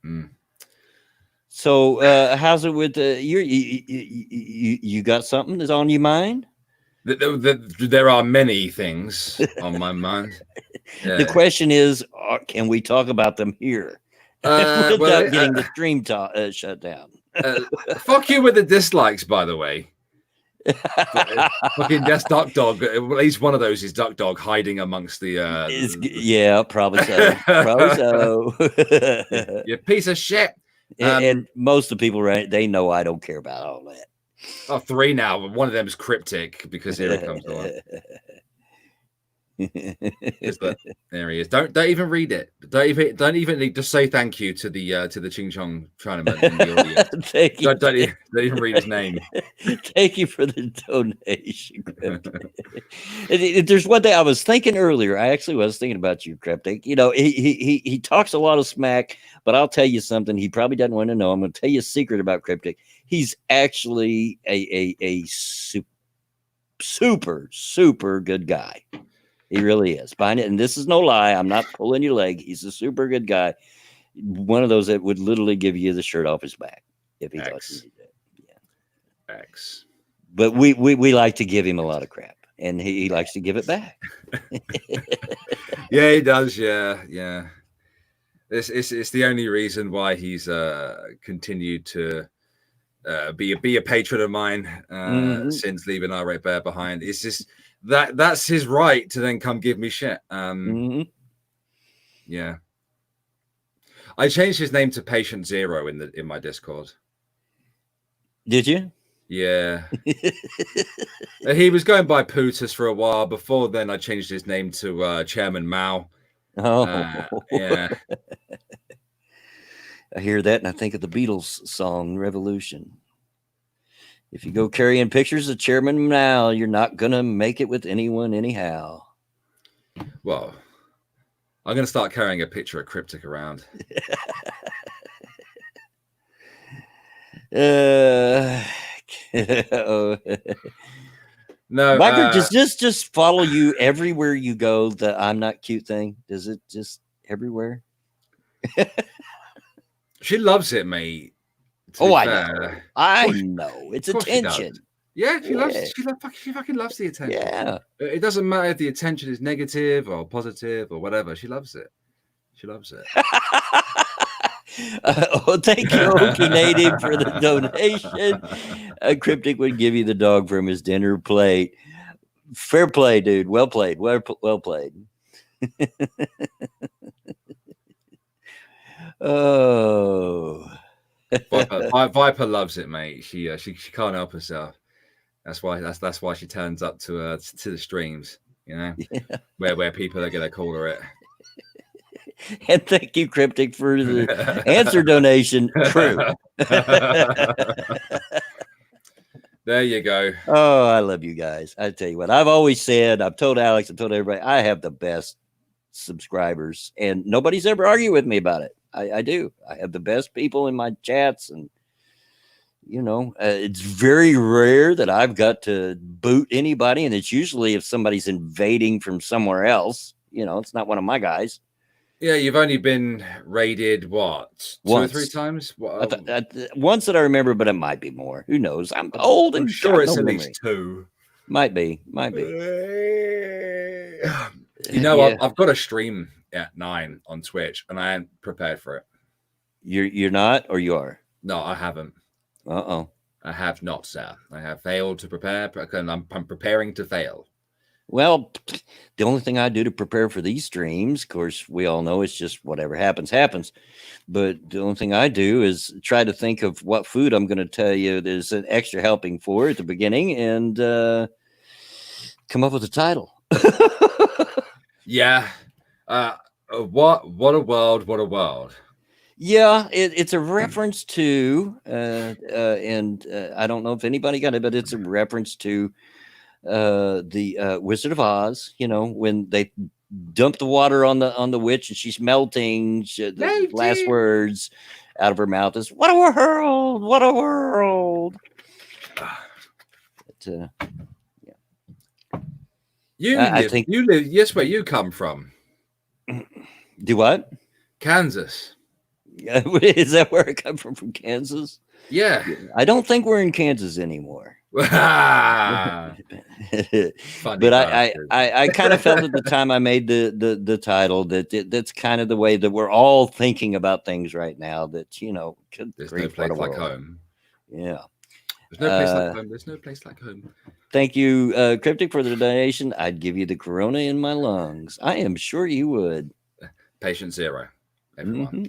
Mm. So how's it with you got something that's on your mind? There are many things on my mind. Yeah. The question is, can we talk about them here without getting the stream shut down? Fuck you with the dislikes, by the way. Fucking that's Duck Dog. At least one of those is Duck Dog hiding amongst the. Yeah, probably so. Probably so. You piece of shit. And most of the people, right? They know I don't care about all that. Oh, 3 now, but one of them is cryptic because here it comes on. There he is. Don't even read it. Don't even need to say thank you to the Ching Chong Chinaman in the audience. Thank you. Don't even read his name. Thank you for the donation. There's one thing I was thinking earlier. I actually was thinking about you, Cryptic. He talks a lot of smack, but I'll tell you something he probably doesn't want to know. I'm going to tell you a secret about Cryptic. He's actually a super good guy. He really is. Behind it, and this is no lie. I'm not pulling your leg. He's a super good guy. One of those that would literally give you the shirt off his back if he thought you needed it. Yeah. X. But we like to give him a lot of crap, and he likes to give it back. Yeah, he does. Yeah. It's the only reason why he's continued to be a patron of mine since leaving our Red Bear behind. It's just that's his right to then come give me shit. Yeah. I changed his name to Patient Zero in my Discord. Did you? Yeah. He was going by Putus for a while. Before then, I changed his name to Chairman Mao. Oh, Yeah. I hear that and I think of the Beatles song Revolution. If you go carrying pictures of Chairman Mao, you're not gonna make it with anyone anyhow. Well, I'm going to start carrying a picture of Cryptic around. No, Viper, does this just follow you everywhere you go? The I'm not cute thing? Does it just everywhere? she loves it, mate. Oh, I know. I know. It's of course she attention. does. Yeah, she loves. Yeah. She fucking loves the attention. Yeah. It doesn't matter if the attention is negative or positive or whatever. She loves it. She loves it. Oh, thank you, Okie Native, for the donation. Cryptic would give you the dog from his dinner plate. Fair play, dude. Well played. Well played. Oh. Viper loves it, mate. She can't help herself. That's why she turns up to the streams, you know, yeah. where people are gonna call her it. And thank you, Cryptic, for the answer donation. True. There you go. Oh, I love you guys. I tell you what, I've always said, I've told Alex, I've told everybody, I have the best subscribers, and nobody's ever argued with me about it. I do. I have the best people in my chats, and you know, it's very rare that I've got to boot anybody, and it's usually if somebody's invading from somewhere else. You know, it's not one of my guys. Yeah, you've only been raided what, once. 2 or 3 times? Once that I remember, but it might be more. Who knows? I'm old, and I'm sure it's at least 2. Might be. You know, yeah. I've got a stream at 9 on Twitch, and I ain't prepared for it. You're not, or you are? No, I haven't. Uh-oh. I have not, sir. I have failed to prepare, and I'm preparing to fail. Well, the only thing I do to prepare for these streams, of course, we all know it's just whatever happens, happens. But the only thing I do is try to think of what food I'm going to tell you there's an extra helping for at the beginning, and come up with a title. Yeah. What a world. What a world. Yeah, it's a reference to, and I don't know if anybody got it, but it's a reference to the Wizard of Oz. You know, when they dump the water on the witch and she's melting, the last words out of her mouth is "What a world! What a world!" But, yeah. I think you live. Yes, where you come from. Do what? Kansas. Is that where I come from Kansas? Yeah. I don't think we're in Kansas anymore. Funny, but I kind of felt at the time I made the title that's kind of the way that we're all thinking about things right now. That, you know, there's no place like home. Yeah. There's no place like home. There's no place like home. Thank you, Cryptic, for the donation. I'd give you the corona in my lungs. I am sure you would. Patient Zero, everyone. Mm-hmm.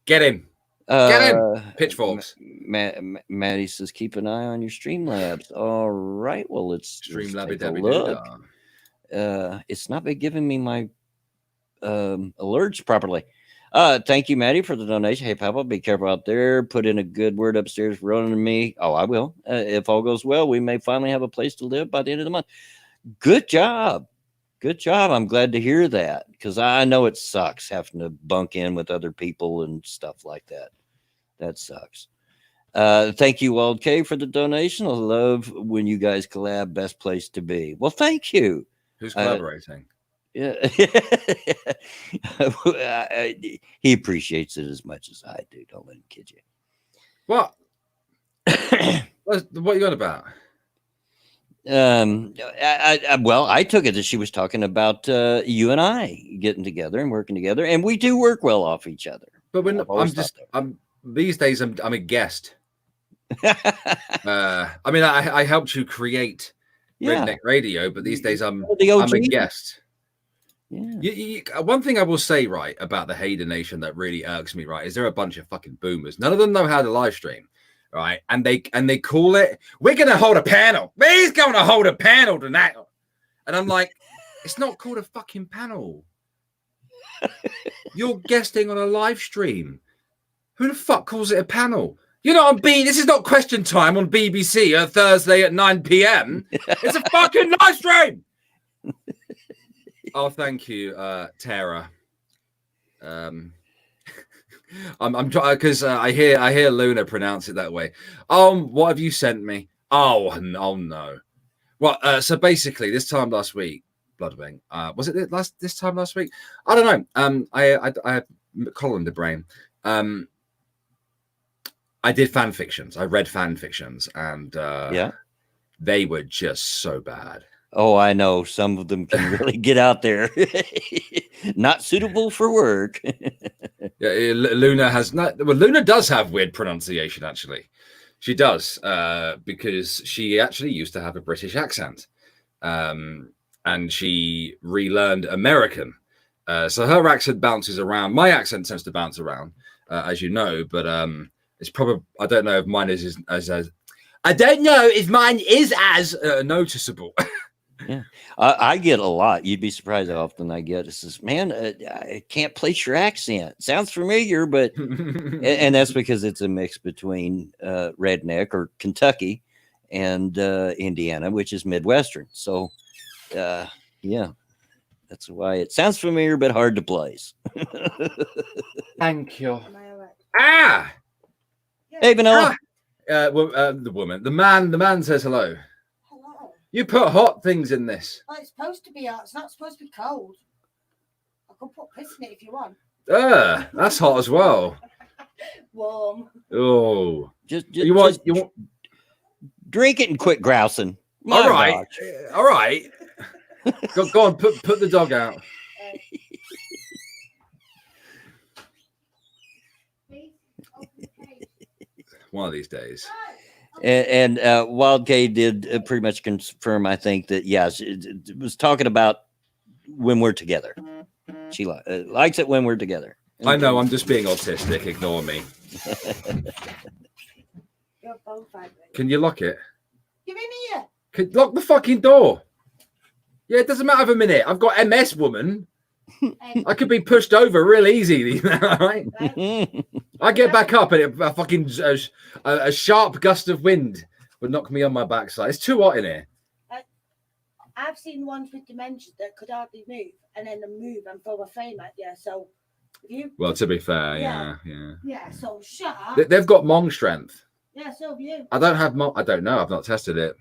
Get him. Get him. Pitchforks. Maddie says, keep an eye on your Streamlabs. All right. Well, let's take a look. It's not been giving me my alerts properly. Thank you, Maddie, for the donation. Hey, Papa, be careful out there. Put in a good word upstairs for Ronan and me. Oh, I will. If all goes well, we may finally have a place to live by the end of the month. Good job. Good job. I'm glad to hear that, because I know it sucks having to bunk in with other people and stuff like that. That sucks. Thank you, Wald K, for the donation. I love when you guys collab. Best place to be. Well, thank you. Who's collaborating? Yeah. He appreciates it as much as I do. Don't let him kid you. What? What are you on about? Well, I took it that she was talking about you and I getting together and working together, and we do work well off each other. But when I'm these days, I'm a guest. I mean, I helped you create Redneck Radio, but these days I'm a guest. One thing I will say, right, about the Hater Nation that really irks me, right, is they're a bunch of fucking boomers. None of them know how to live stream, right? And they call it, we're going to hold a panel. He's going to hold a panel tonight. And I'm like, it's not called a fucking panel. You're guesting on a live stream. Who the fuck calls it a panel? You're not on This is not Question Time on BBC on Thursday at 9 p.m. It's a fucking live stream. Oh, thank you, Tara. I'm trying because I hear Luna pronounce it that way. What have you sent me? Oh no. Well, so basically, this time last week, Bloodwing. Was it this time last week? I don't know. I Colin the brain. I did fan fictions. I read fan fictions, and they were just so bad. Oh, I know. Some of them can really get out there. Not suitable for work. Yeah, Luna has not. Well, Luna does have weird pronunciation. Actually, she does because she actually used to have a British accent, and she relearned American. So her accent bounces around. My accent tends to bounce around, as you know. But it's probably. I don't know if mine is as. I don't know if mine is as noticeable. Yeah, I get a lot. You'd be surprised how often I get. It says, "Man, I can't place your accent. Sounds familiar, but," and that's because it's a mix between redneck or Kentucky and Indiana, which is Midwestern. So, yeah, that's why it sounds familiar but hard to place. Thank you. Am I all right? Ah, Hey, Vanilla. The woman, the man says hello. Hello. You put hot things in this. Well, it's supposed to be hot. It's not supposed to be cold. I could put piss in it if you want. That's hot as well. Warm. Oh, Just you want drink it and quit grousing. all right, all right. Go on, put the dog out. One of these days. And Wild K did pretty much confirm, I think, that yes, it was talking about when we're together. She likes it when we're together. I know. I'm just being autistic. Ignore me. You're both angry. Can you lock it? You're in here. Lock the fucking door. Yeah, it doesn't matter of a minute. I've got MS, woman. I could be pushed over real easy, right? I get back up and a fucking a sharp gust of wind would knock me on my backside. It's too hot in here. I've seen ones with dementia that could hardly move, and then they move and throw a frame at you. So, if you Well, to be fair, Yeah. yeah. So shut up. They've got Mong strength. Yeah, so have you. I don't have Mong. I don't know. I've not tested it.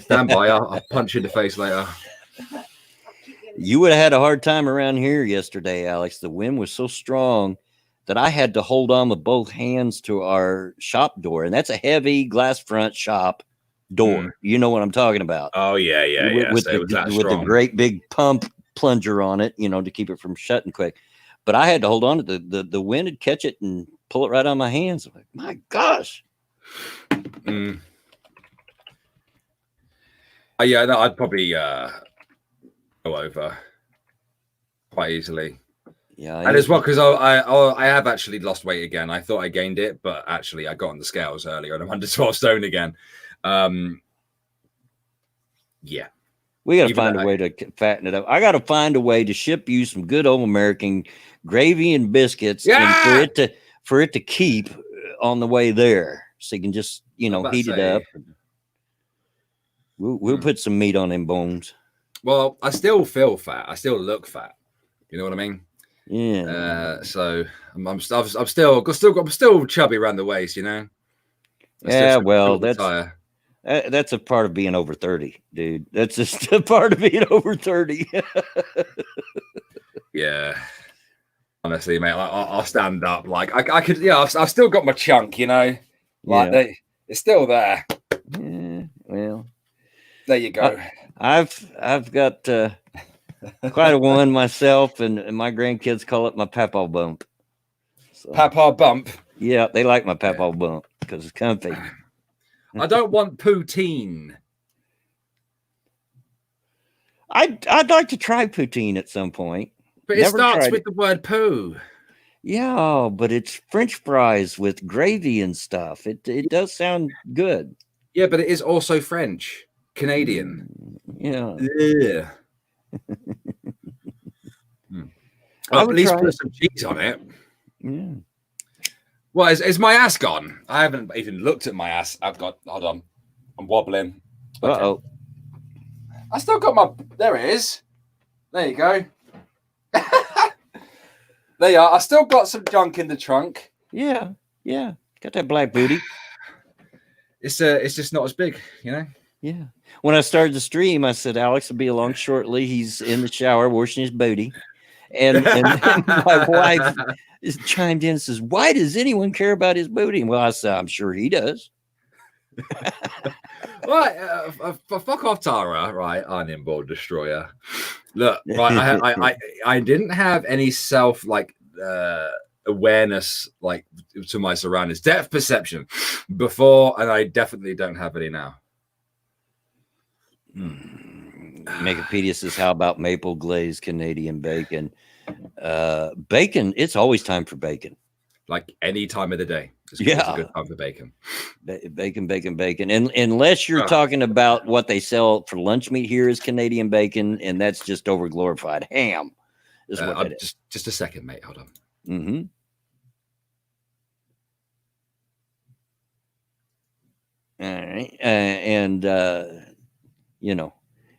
Stand by. I'll punch you in the face later. You would have had a hard time around here yesterday, Alex. The wind was so strong that I had to hold on with both hands to our shop door, and that's a heavy glass front shop door. You know what I'm talking about? Oh yeah. With, So it was that with the strong. great big pump plunger on it, to keep it from shutting quick. But I had to hold on to the wind would catch it and pull it right on my hands. I'm like, my gosh. Yeah, no, I'd probably go over quite easily. Yeah, And as well, because I have actually lost weight again. I thought I gained it, but actually I got on the scales earlier and I'm under 12 stone again. Yeah. we got to even find though a way to fatten it up. I got to find a way to ship you some good old American gravy and biscuits, Yeah! and for it to keep on the way there, so you can just about to heat it say- up. We'll put some meat on them bones. Well, I still feel fat. I still look fat. You know what I mean? Yeah. So I'm still chubby around the waist. You know. Yeah, well, that's a part of being over 30, dude. That's just a part of being over 30. Yeah. Honestly, mate, I'll stand up. Like I could, yeah. I've still got my chunk. You know, like it's still there. Yeah, well, There you go. I've got quite a one myself, and my grandkids call it my papaw bump. So, Papa bump. yeah, they like my papaw bump because it's comfy. I don't want poutine. I'd like to try poutine at some point. But it Never starts tried with it. the word poo. Yeah, but it's French fries with gravy and stuff. It does sound good. Yeah, but it is also French, Canadian. Yeah. Yeah. I Well, at would least try put it. some cheese on it. Yeah. Well, is my ass gone? I haven't even looked at my ass. Hold on. I'm wobbling. Okay. Uh-oh. I still got my, there it is. There you go. There you are. I still got some junk in the trunk. Yeah. Got that black booty. It's just not as big, you know? Yeah. When I started the stream, I said Alex will be along shortly. He's in the shower washing his booty. And my wife chimed in and says, "Why does anyone care about his booty?" Well, I said, "I'm sure he does." Right, fuck off, Tara. Right, iron board destroyer. Look, right, I didn't have any self awareness like to my surroundings, depth perception before, and I definitely don't have any now. Wikipedia says, "How about maple glazed Canadian bacon?" Bacon. It's always time for bacon. Like any time of the day. It's a good time for bacon. Bacon. And unless you're talking about what they sell for lunch meat here is Canadian bacon, and that's just overglorified ham. Is what that is. Just a second, mate. Hold on. Mm-hmm. All right. You know,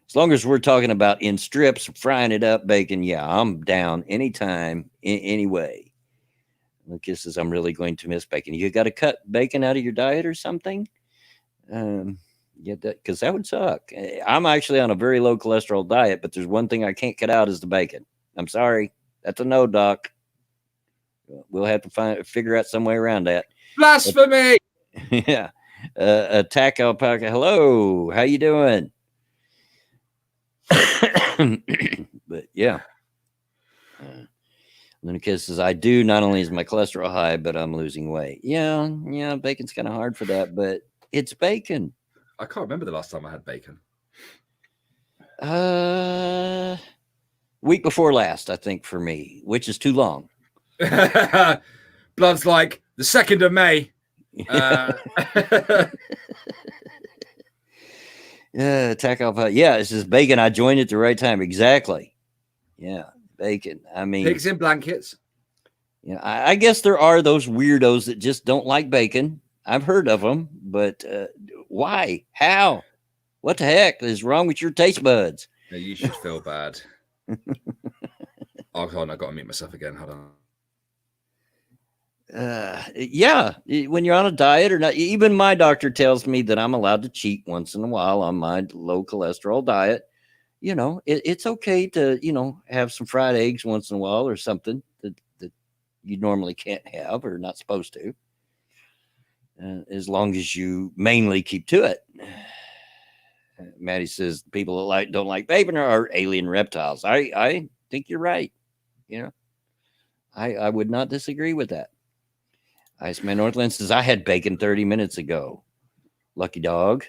as long as we're talking about in strips, frying it up, bacon, yeah, I'm down anytime, anyway. Lucas says, "I'm really going to miss bacon." You got to cut bacon out of your diet or something? Yeah, because that would suck. I'm actually on a very low cholesterol diet, but there's one thing I can't cut out is the bacon. I'm sorry. That's a no, doc. We'll have to figure out some way around that. Blasphemy! Yeah. Attack Alpaca. Hello. How you doing? But yeah. Lucas says, "I do. Not only is my cholesterol high, but I'm losing weight." Yeah. Bacon's kind of hard for that, but it's bacon. I can't remember the last time I had bacon. Week before last, I think, for me, which is too long. Blood's like the 2nd of May. Attack Alpha. Yeah, it says bacon. I joined at the right time. Exactly. Yeah, bacon. I mean, pigs in blankets. Yeah, I guess there are those weirdos that just don't like bacon. I've heard of them, but why? How? What the heck is wrong with your taste buds? Yeah, you should feel bad. Oh, hold on, I got to mute myself again. Hold on. Yeah, when you're on a diet or not, even my doctor tells me that I'm allowed to cheat once in a while on my low cholesterol diet. You know, it's okay to, have some fried eggs once in a while or something that you normally can't have or not supposed to, as long as you mainly keep to it. Maddie says people that don't like bacon are alien reptiles. I think you're right. I would not disagree with that. Iceman Northland says, "I had bacon 30 minutes ago." Lucky dog.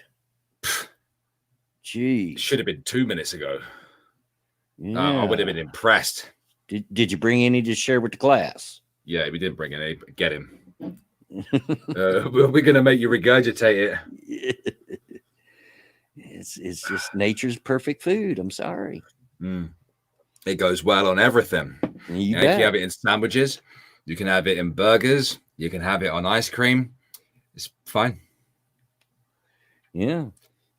Gee. Should have been 2 minutes ago. Yeah. I would have been impressed. Did you bring any to share with the class? Yeah, we didn't bring any. Get him. We're going to make you regurgitate it. It's just nature's perfect food. I'm sorry. It goes well on everything. You can have it in sandwiches. You can have it in burgers. You can have it on ice cream. It's fine. Yeah.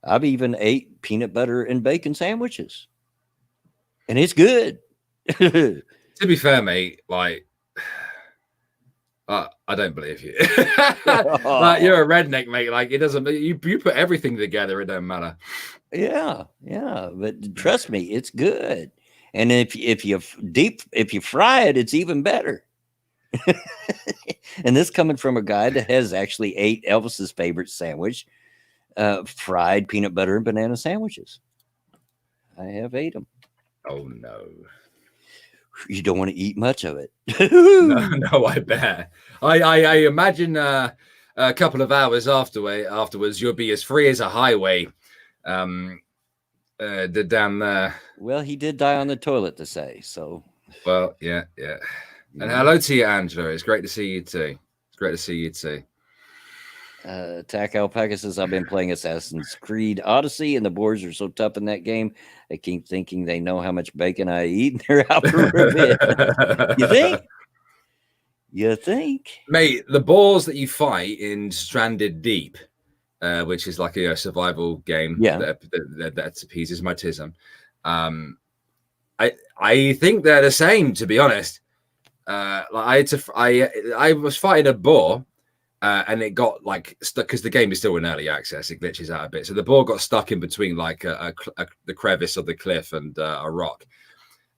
I've even ate peanut butter and bacon sandwiches. And it's good. To be fair, mate, like, I don't believe you. Like, you're a redneck, mate. Like, it doesn't. You put everything together, it don't matter. Yeah. But trust me, it's good. And if you fry it, it's even better. And this coming from a guy that has actually ate Elvis's favorite sandwich, fried peanut butter and banana sandwiches. I have ate them. Oh no. You don't want to eat much of it. No, I bet. I imagine a couple of hours afterwards, you'll be as free as a highway. down there. Well, he did die on the toilet, to say. So, Well, yeah. And hello to you, Angela. It's great to see you too. Tack Alpaca says, I've been playing Assassin's Creed Odyssey, and the boars are so tough in that game. I keep thinking they know how much bacon I eat, and they're out for revenge. You think? You think? Mate, the boars that you fight in Stranded Deep, which is like a survival game that appeases my tism. I think they're the same, to be honest. I was fighting a boar, and it got like stuck because the game is still in early access. It glitches out a bit, so the boar got stuck in between like the crevice of the cliff and a rock,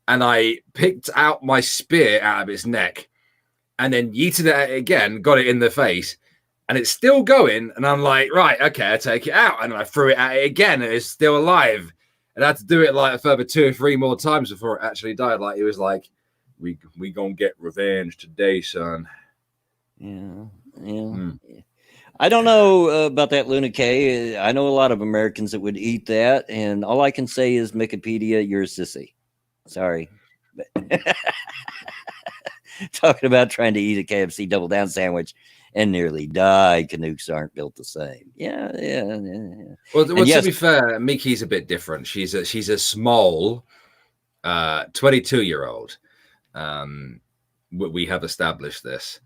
and I picked out my spear out of its neck, and then yeeted it at it again, got it in the face, and it's still going. And I'm like, right, okay, I take it out, and I threw it at it again, and it's still alive. And I had to do it like a further 2 or 3 more times before it actually died. Like it was like, we gonna get revenge today, son. Yeah. I don't know about that, Luna K. I know a lot of Americans that would eat that, and all I can say is, Wikipedia, you're a sissy. Sorry. Talking about trying to eat a KFC Double Down sandwich and nearly die. Canucks aren't built the same. Yeah. Well, to be fair, Mickey's a bit different. She's a small 22-year-old. We have established this.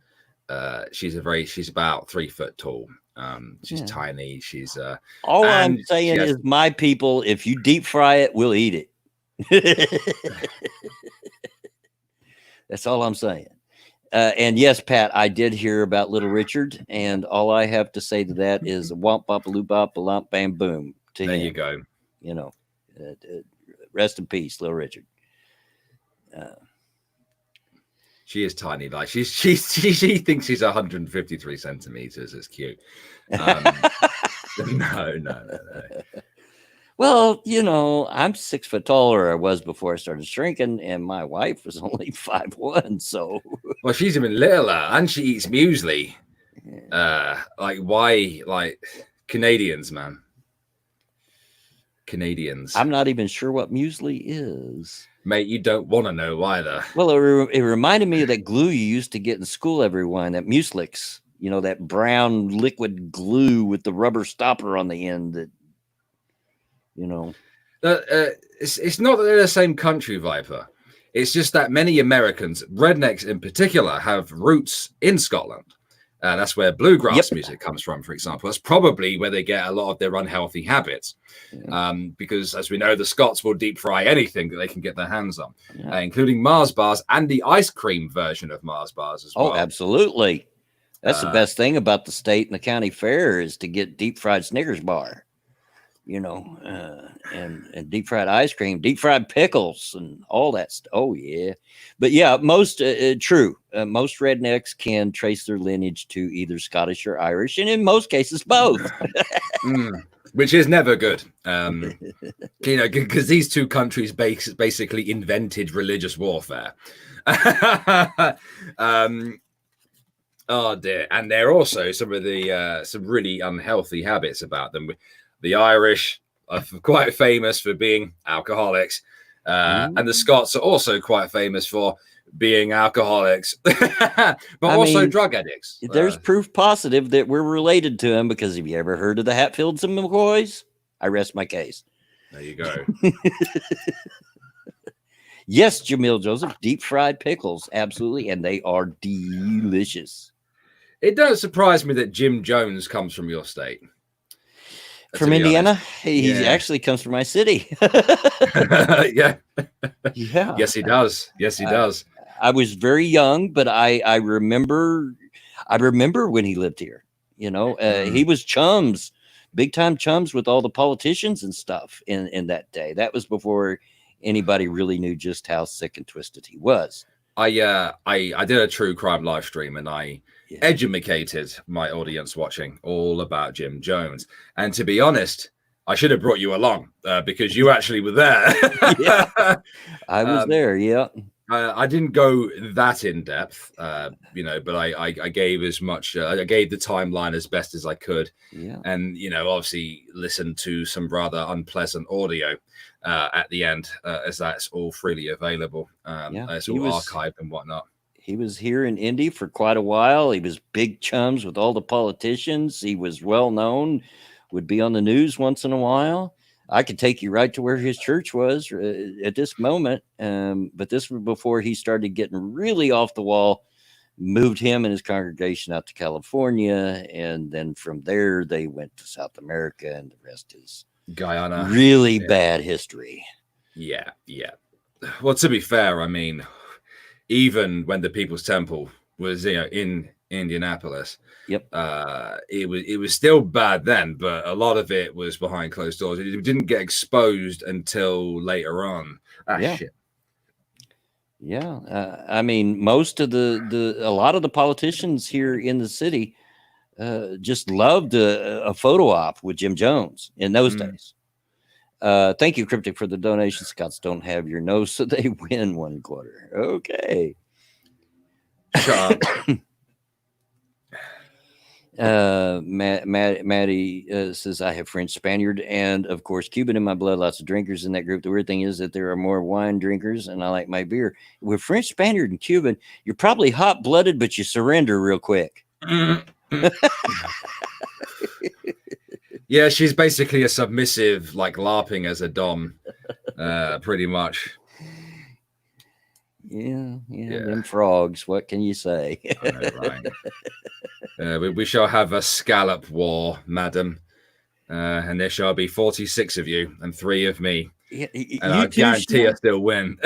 She's about 3 foot tall. She's tiny. She's all I'm saying is, my people, if you deep fry it, we'll eat it. That's all I'm saying. And yes, Pat, I did hear about Little Richard, and all I have to say to that is womp bop loop bop lump bam boom. There you go. You know, rest in peace, Little Richard. She is tiny. Like she thinks she's 153 centimeters. It's cute. No. Well, I'm 6 foot taller. I was before I started shrinking, and my wife was only 5'1". So, well, she's even littler, and she eats muesli. Like why? Like Canadians, man. Canadians. I'm not even sure what muesli is. Mate, you don't want to know either. Well, it reminded me of that glue you used to get in school, everyone, that Muslix. That brown liquid glue with the rubber stopper on the end. That it's not that they're the same country, Viper. It's just that many Americans, rednecks in particular, have roots in Scotland. That's where bluegrass music comes from, for example. That's probably where they get a lot of their unhealthy habits. Because, as we know, the Scots will deep fry anything that they can get their hands on, including Mars bars and the ice cream version of Mars bars as well. Oh, absolutely. That's the best thing about the state and the county fair is to get deep fried Snickers bar, and deep fried ice cream, deep fried pickles, and all that stuff. Oh, yeah. But yeah, most rednecks can trace their lineage to either Scottish or Irish, and in most cases, both. Which is never good. Because these two countries basically invented religious warfare. Oh dear. And there are also some of the some really unhealthy habits about them. The Irish are quite famous for being alcoholics, and the Scots are also quite famous for being alcoholics, but also drug addicts. There's proof positive that we're related to them, because have you ever heard of the Hatfields and McCoys? I rest my case. There you go. Yes, Jamil Joseph, deep fried pickles, absolutely, and they are delicious. It does surprise me that Jim Jones comes from your state. From Indiana? He actually comes from my city. Yeah. Yeah. Yes, he does. I was very young, but I remember when he lived here. He was chums, big time chums with all the politicians and stuff in that day. That was before anybody really knew just how sick and twisted he was. I did a true crime live stream, and I educated my audience watching all about Jim Jones. And to be honest, I should have brought you along because you actually were there. I was there. Yeah. I didn't go that in depth, but I gave as much. I gave the timeline as best as I could, Yeah. and obviously listened to some rather unpleasant audio at the end, as that's all freely available. Yeah, It's he all was archived and whatnot. he was here in Indy for quite a while. He was big chums with all the politicians. He was well known, would be on the news once in a while. I could take you right to where his church was at this moment. But this was before he started getting really off the wall, moved him and his congregation out to California. And then from there, they went to South America, and the rest is Guyana, really bad history. Yeah. Well, to be fair, I mean, even when the People's Temple was in Indianapolis, Yep. It was still bad then, but a lot of it was behind closed doors. It didn't get exposed until later on. Yeah. Shit. Yeah, I mean, most of a lot of the politicians here in the city just loved a photo op with Jim Jones in those days. Thank you, Cryptic, for the donation. Scots don't have your nose, so they win 1 quarter. Okay. Shut up. Maddie says, I have French Spaniard and, of course, Cuban in my blood. Lots of drinkers in that group. The weird thing is that there are more wine drinkers, and I like my beer. With French Spaniard and Cuban, you're probably hot-blooded, but you surrender real quick. Yeah, she's basically a submissive, like LARPing as a dom, pretty much. Yeah, them frogs. What can you say? Right. We shall have a scallop war, madam, and there shall be 46 of you and 3 of me. Yeah, and I guarantee I still win.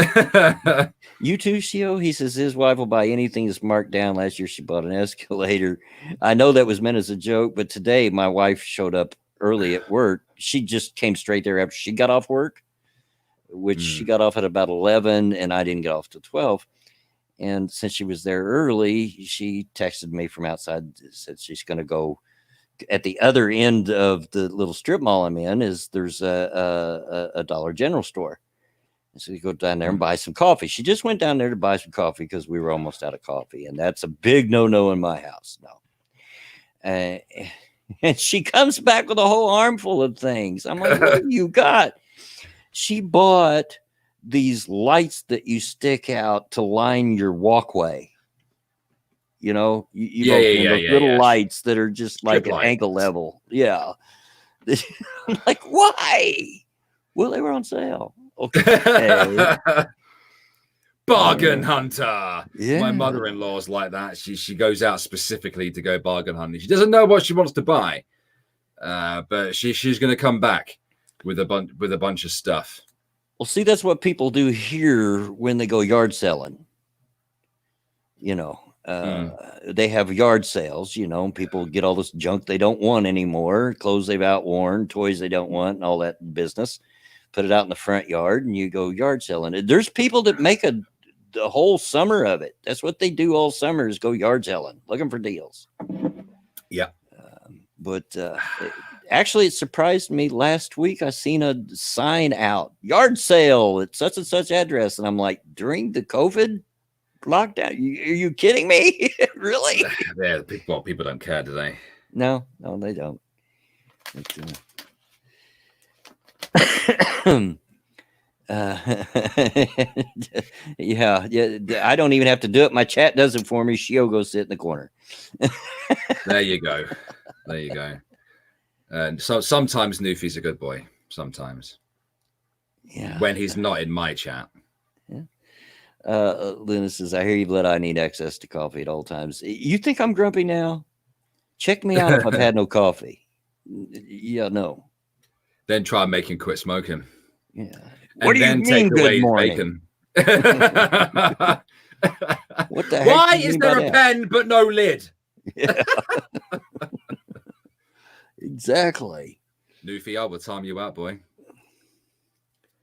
You too, Shio? He says his wife will buy anything that's marked down. Last year she bought an escalator. I know that was meant as a joke, but today my wife showed up early at work. She just came straight there after she got off work, which she got off at about 11, and I didn't get off till 12. And since she was there early, she texted me from outside, said she's going to go at the other end of the little strip mall I'm in. There's a Dollar General store. And so you go down there and buy some coffee. She just went down there to buy some coffee because we were almost out of coffee. And that's a big no-no in my house. No. And she comes back with a whole armful of things. I'm like, what do you got? She bought these lights that you stick out to line your walkway. You know, little lights that are just like an ankle level. Yeah. I'm like, why? Well, they were on sale. Okay. Bargain hunter. Yeah. My mother-in-law's like that. She goes out specifically to go bargain hunting. She doesn't know what she wants to buy, but she's going to come back with a bunch of stuff. Well, see, that's what people do here when they go yard selling. You know, they have yard sales. You know, people get all this junk they don't want anymore, clothes they've outworn, toys they don't want, and all that business. Put it out in the front yard, and you go yard selling. There's people that make the whole summer of it. That's what they do all summer, is go yard selling, looking for deals. Yeah. Actually, it surprised me. Last week, I seen a sign out, yard sale at such and such address. And I'm like, during the COVID lockdown, are you kidding me? Really? Yeah, people don't care, do they? No, they don't. Yeah. I don't even have to do it. My chat does it for me. She'll go sit in the corner. There you go. And so sometimes Newfie's a good boy. Sometimes. Yeah. When he's not in my chat. Yeah. Luna says, I hear you, but I need access to coffee at all times. You think I'm grumpy now? Check me out if I've had no coffee. Yeah, no. Then try and make him quit smoking. Yeah. What do you mean, good morning? What the heck? Why is there a pen but no lid? Yeah. Exactly. Newfie, I will time you out, boy.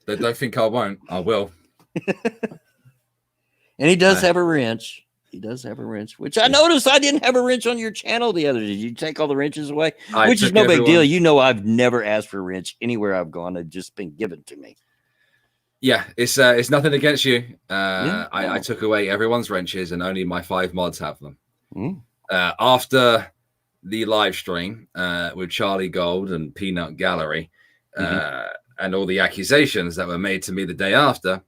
They don't think I won't. I will. And he does have a wrench. He does have a wrench, which I noticed I didn't have a wrench on your channel the other day. Did you take all the wrenches away? Which is no big deal. You know, I've never asked for a wrench anywhere I've gone. They've just been given to me. Yeah, it's nothing against you. Yeah, I no. took away everyone's wrenches, and only my 5 mods have them. Mm. After the live stream with Charlie Gold and Peanut Gallery, and all the accusations that were made to me the day after,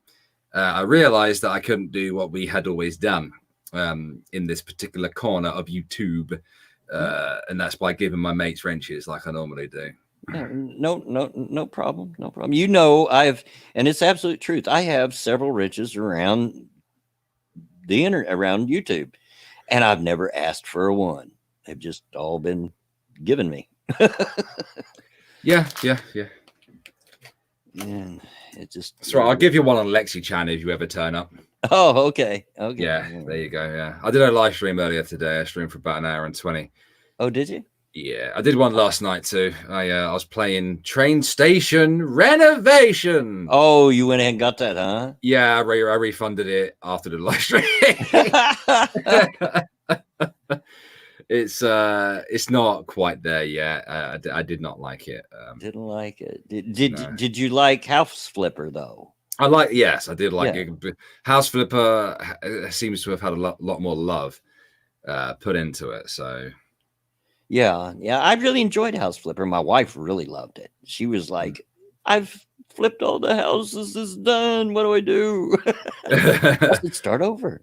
I realized that I couldn't do what we had always done in this particular corner of YouTube, and that's by giving my mates wrenches like I normally do. Yeah, no problem, no problem. You know, and it's absolute truth. I have several wrenches around the internet, around YouTube, and I've never asked for a one. They've just all been given me. Yeah. And it just. That's right. I'll give you one on LexiChan if you ever turn up. Oh, okay. Yeah, there you go. Yeah, I did a live stream earlier today. I streamed for about an hour and 20. Oh, did you? Yeah, I did one last night too. I was playing Train Station Renovation. Oh, you went ahead and got that, huh? Yeah, I refunded it after the live stream. It's not quite there yet. I did not like it. Didn't like it. Did you like House Flipper though? Yes, I did like it. House Flipper seems to have had a lot more love put into it. So yeah, I really enjoyed House Flipper. My wife really loved it. She was like, "I've flipped all the houses. It's done. What do I do?" I said, "Start over.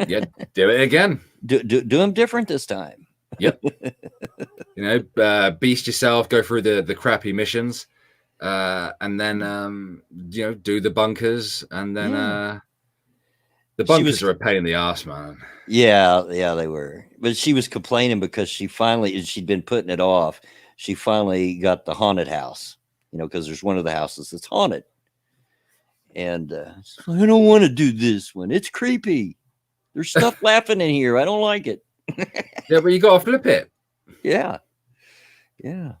Yeah, do it again. Do them different this time." Yep. Beast yourself, go through the crappy missions, and then do the bunkers, and then the bunkers are a pain in the ass, man. Yeah, they were. But she was complaining because she'd been putting it off. She finally got the haunted house, because there's one of the houses that's haunted. And I don't want to do this one. It's creepy. There's stuff laughing in here. I don't like it. Yeah, but you got to flip it. Yeah.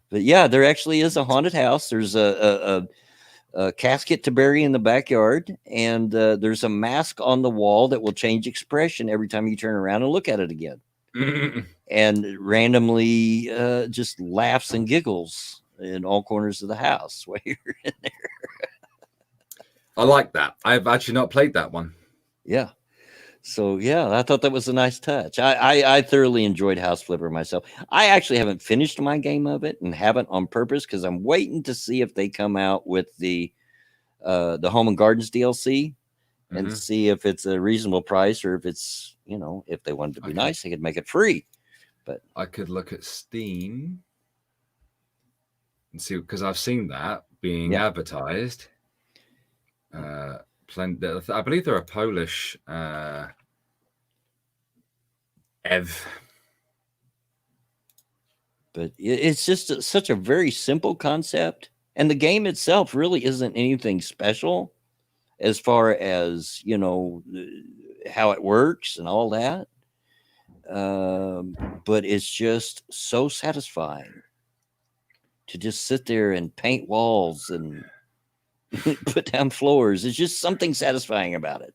But yeah, there actually is a haunted house. There's a casket to bury in the backyard, and there's a mask on the wall that will change expression every time you turn around and look at it again. And randomly just laughs and giggles in all corners of the house while you're in there. I like that. I've actually not played that one. Yeah. So yeah, I thought that was a nice touch. I thoroughly enjoyed House Flipper myself. I actually haven't finished my game of it, and haven't on purpose, because I'm waiting to see if they come out with the Home and Gardens DLC and see if it's a reasonable price, or if it's, if they wanted to be nice, they could make it free. But I could look at Steam and see, because I've seen that being advertised. I believe they're a Polish Ev. But it's just such a very simple concept, and the game itself really isn't anything special as far as how it works and all that. But it's just so satisfying to just sit there and paint walls and put down floors. It's just something satisfying about it.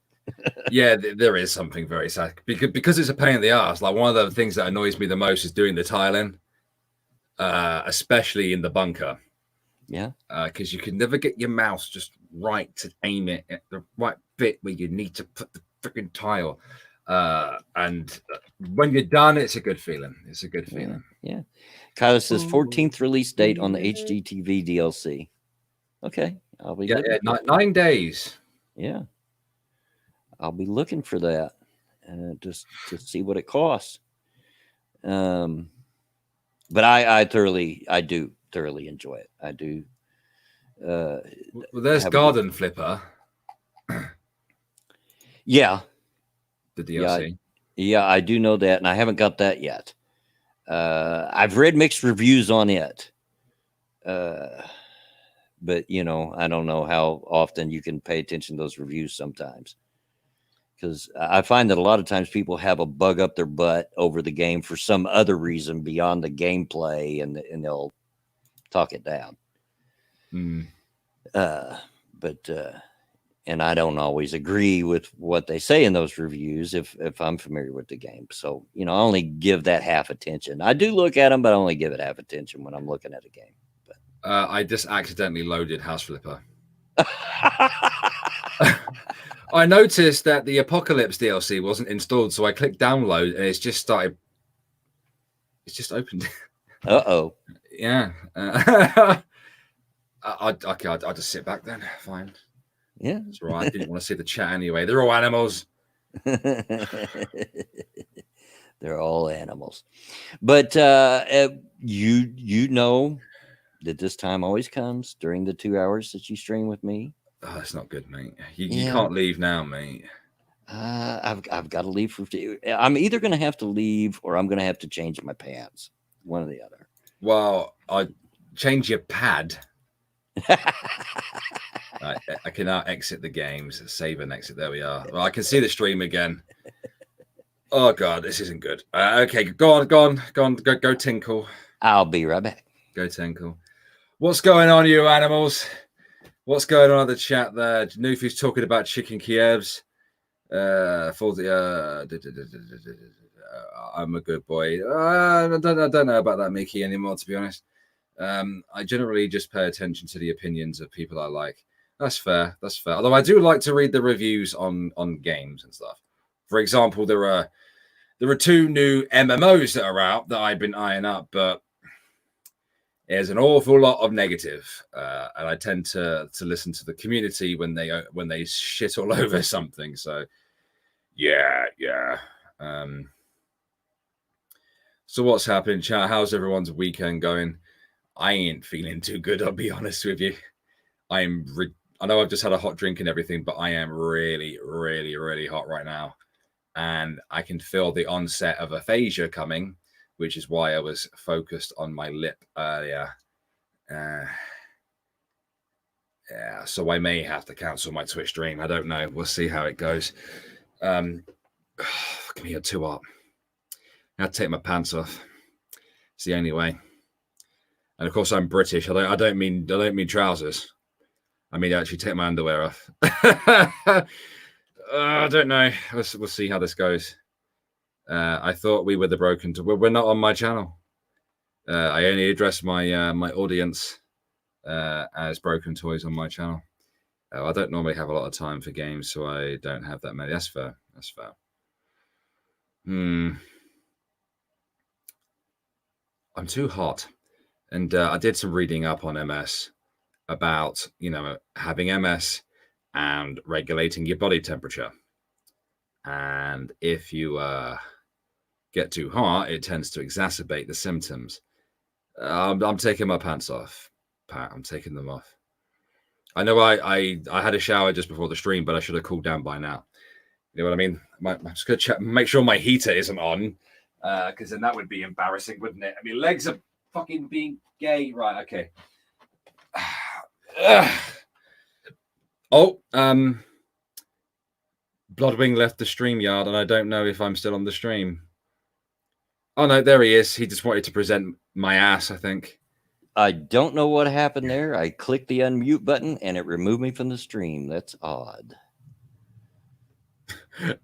Yeah, there is something very sad because it's a pain in the ass. Like, one of the things that annoys me the most is doing the tiling, especially in the bunker. Yeah, because you can never get your mouse just right to aim it at the right bit where you need to put the freaking tile. And when you're done, it's a good feeling. It's a good feeling. Yeah. Kyle says 14th release date on the HGTV DLC. Okay, I'll be 9 days. Yeah, I'll be looking for that just to see what it costs. But I do thoroughly enjoy it. I do. Well, there's Garden Flipper. Yeah. The DLC. Yeah, I do know that, and I haven't got that yet. I've read mixed reviews on it. But I don't know how often you can pay attention to those reviews sometimes, because I find that a lot of times people have a bug up their butt over the game for some other reason beyond the gameplay, and they'll talk it down. And I don't always agree with what they say in those reviews if I'm familiar with the game. So, I only give that half attention. I do look at them, but I only give it half attention when I'm looking at a game. I just accidentally loaded House Flipper. I noticed that the Apocalypse DLC wasn't installed, so I clicked download and it's just opened. Uh-oh. Yeah. I'll just sit back then. Fine. Yeah. It's all right. I didn't want to see the chat anyway. They're all animals. They're all animals. But you know that this time always comes during the 2 hours that you stream with me. Oh, that's not good, mate. You can't leave now, mate. I've got to leave for. I'm either going to have to leave or I'm going to have to change my pants. One or the other. Well, I change your pad. I can now exit the games. Save and exit. There we are. Well, I can see the stream again. Oh God, this isn't good. Okay, go on, tinkle. I'll be right back. Go tinkle. What's going on, you animals? What's going on in the chat there? Nufi's talking about chicken Kievs. For the I'm a good boy. I don't know about that Mickey anymore, to be honest. I generally just pay attention to the opinions of people I like. That's fair. Although I do like to read the reviews on games and stuff. For example, there are 2 new MMOs that are out that I've been eyeing up, but there's an awful lot of negative, and I tend to listen to the community when they shit all over something. So, yeah. So what's happening, chat? How's everyone's weekend going? I ain't feeling too good, I'll be honest with you. I know I've just had a hot drink and everything, but I am really, really, really hot right now. And I can feel the onset of aphasia coming, which is why I was focused on my lip earlier. Yeah, so I may have to cancel my Twitch stream. I don't know. We'll see how it goes. Give me a 2 up. I have to take my pants off. It's the only way. And of course, I'm British. I don't mean trousers. I mean actually take my underwear off. I don't know. We'll see how this goes. I thought we were the broken. We're not on my channel. I only address my my audience as Broken Toys on my channel. I don't normally have a lot of time for games, so I don't have that many. That's fair. I'm too hot. And I did some reading up on MS about, having MS and regulating your body temperature. And if you get too hot, it tends to exacerbate the symptoms. I'm taking my pants off, Pat. I'm taking them off. I know I had a shower just before the stream, but I should have cooled down by now. You know what I mean? I'm just going to make sure my heater isn't on, because then that would be embarrassing, wouldn't it? I mean, legs are fucking being gay. Right, okay. Bloodwing left the stream yard, and I don't know if I'm still on the stream. Oh, no, there he is. He just wanted to present my ass, I think. I don't know what happened there. I clicked the unmute button, and it removed me from the stream. That's odd. Well,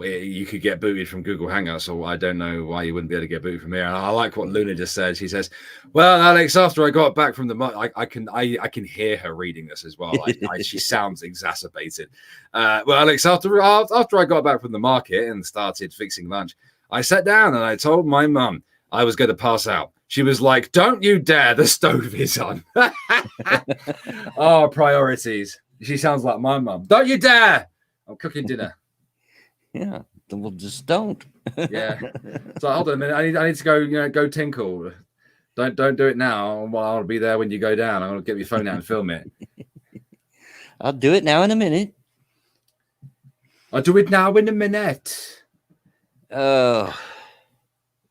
you could get booted from Google Hangouts, so I don't know why you wouldn't be able to get booted from here. And I like what Luna just said. She says, "Well, Alex, after I got back from the, I can hear her reading this as well. She sounds exacerbated. Well, Alex, after I got back from the market and started fixing lunch, I sat down and I told my mum I was going to pass out. She was like, 'Don't you dare! The stove is on.'" Oh, priorities. She sounds like my mum. "Don't you dare! I'm cooking dinner." Yeah, well, just don't. Yeah. So hold on a minute. I need to go. Go tinkle. Don't do it now. Well, I'll be there when you go down. I'm gonna get your phone out and film it. I'll do it now in a minute. I'll do it now in a minute. Oh,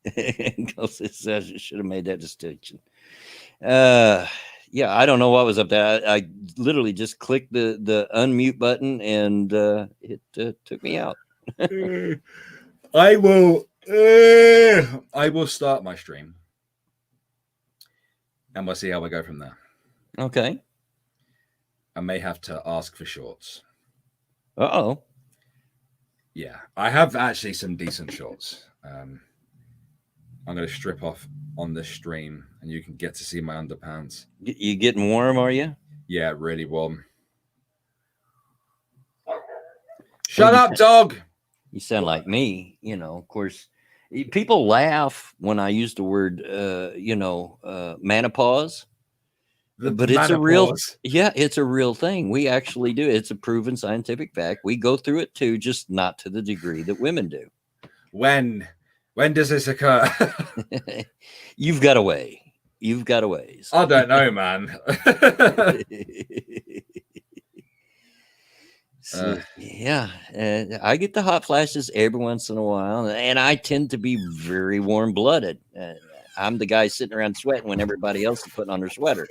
because it says you should have made that distinction. Yeah, I don't know what was up there. I literally just clicked the unmute button and it took me out. I will start my stream and we'll see how we go from there. Okay. I may have to ask for shorts. Uh-oh. Yeah, I have actually some decent shorts. I'm going to strip off on the stream and you can get to see my underpants. You getting warm, are you? Yeah, really warm. Shut up, dog. You sound like me, of course. People laugh when I use the word, menopause, but it's a real, it's a real thing. We actually do. It's a proven scientific fact. We go through it too, just not to the degree that women do. When does this occur? You've got a way. You've got a ways. I don't know, man. I get the hot flashes every once in a while, and I tend to be very warm-blooded. I'm the guy sitting around sweating when everybody else is putting on their sweater.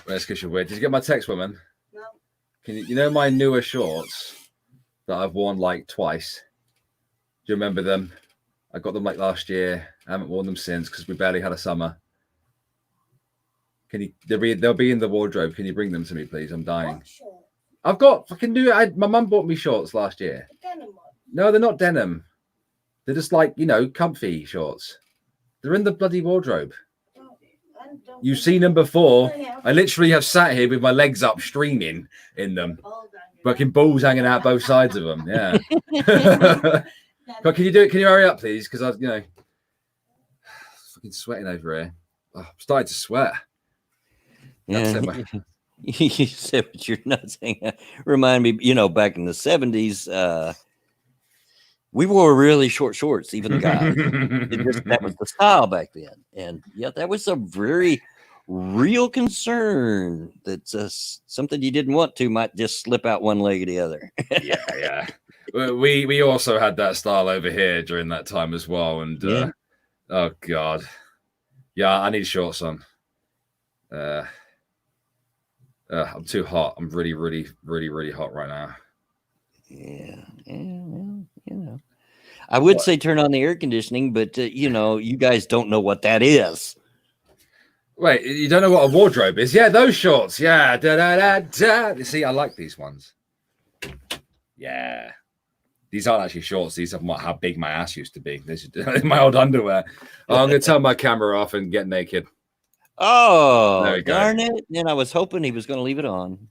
That's because you're weird. Did you get my text, woman? No. Can you know my newer shorts that I've worn like twice? Do you remember them? I got them like last year. I haven't worn them since because we barely had a summer. Can you? They'll be in the wardrobe. Can you bring them to me, please? I'm dying. What short? I've got fucking new. My mum bought me shorts last year. The denim one. No, they're not denim. They're just like, comfy shorts. They're in the bloody wardrobe. You've seen them before. I literally have sat here with my legs up, streaming in them. Fucking balls hanging out both sides of them. Yeah. Can you do it? Can you hurry up, please? Because fucking sweating over here. Oh, I'm starting to sweat. Yeah. You said what you're not saying. Remind me, back in the 70s, we wore really short shorts, even the guys. That was the style back then. And that was a very real concern that something you didn't want to might just slip out one leg or the other. Yeah. We also had that style over here during that time as well. And oh God. Yeah, I need shorts on. I'm too hot. I'm really, really, really, really hot right now. Yeah. Well, I would say turn on the air conditioning, but you guys don't know what that is. Wait, you don't know what a wardrobe is? Yeah, those shorts. Yeah. You see, I like these ones. Yeah. These aren't actually shorts. These are how big my ass used to be. This is my old underwear. Oh, I'm going to turn my camera off and get naked. Oh, darn it. And I was hoping he was going to leave it on.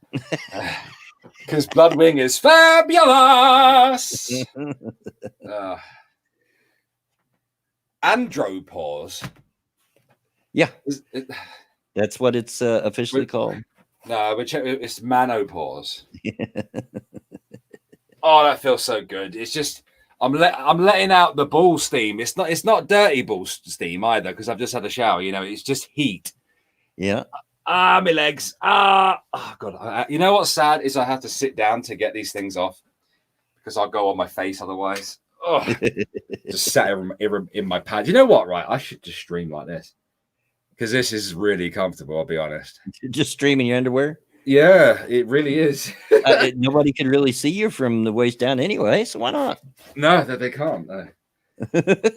Because Bloodwing is fabulous. Andropause. Yeah. That's what it's officially called. No, it's manopause. Oh, that feels so good. It's just I'm letting out the ball steam. It's not dirty ball steam either because I've just had a shower. It's just heat. Yeah. My legs. Oh God. You know what's sad is I have to sit down to get these things off because I'll go on my face otherwise. Oh, just sat in my pants. You know what? Right, I should just stream like this because this is really comfortable. I'll be honest. Just stream in your underwear. Yeah, it really is. Nobody can really see you from the waist down anyway, so why not? No, they can't. No. But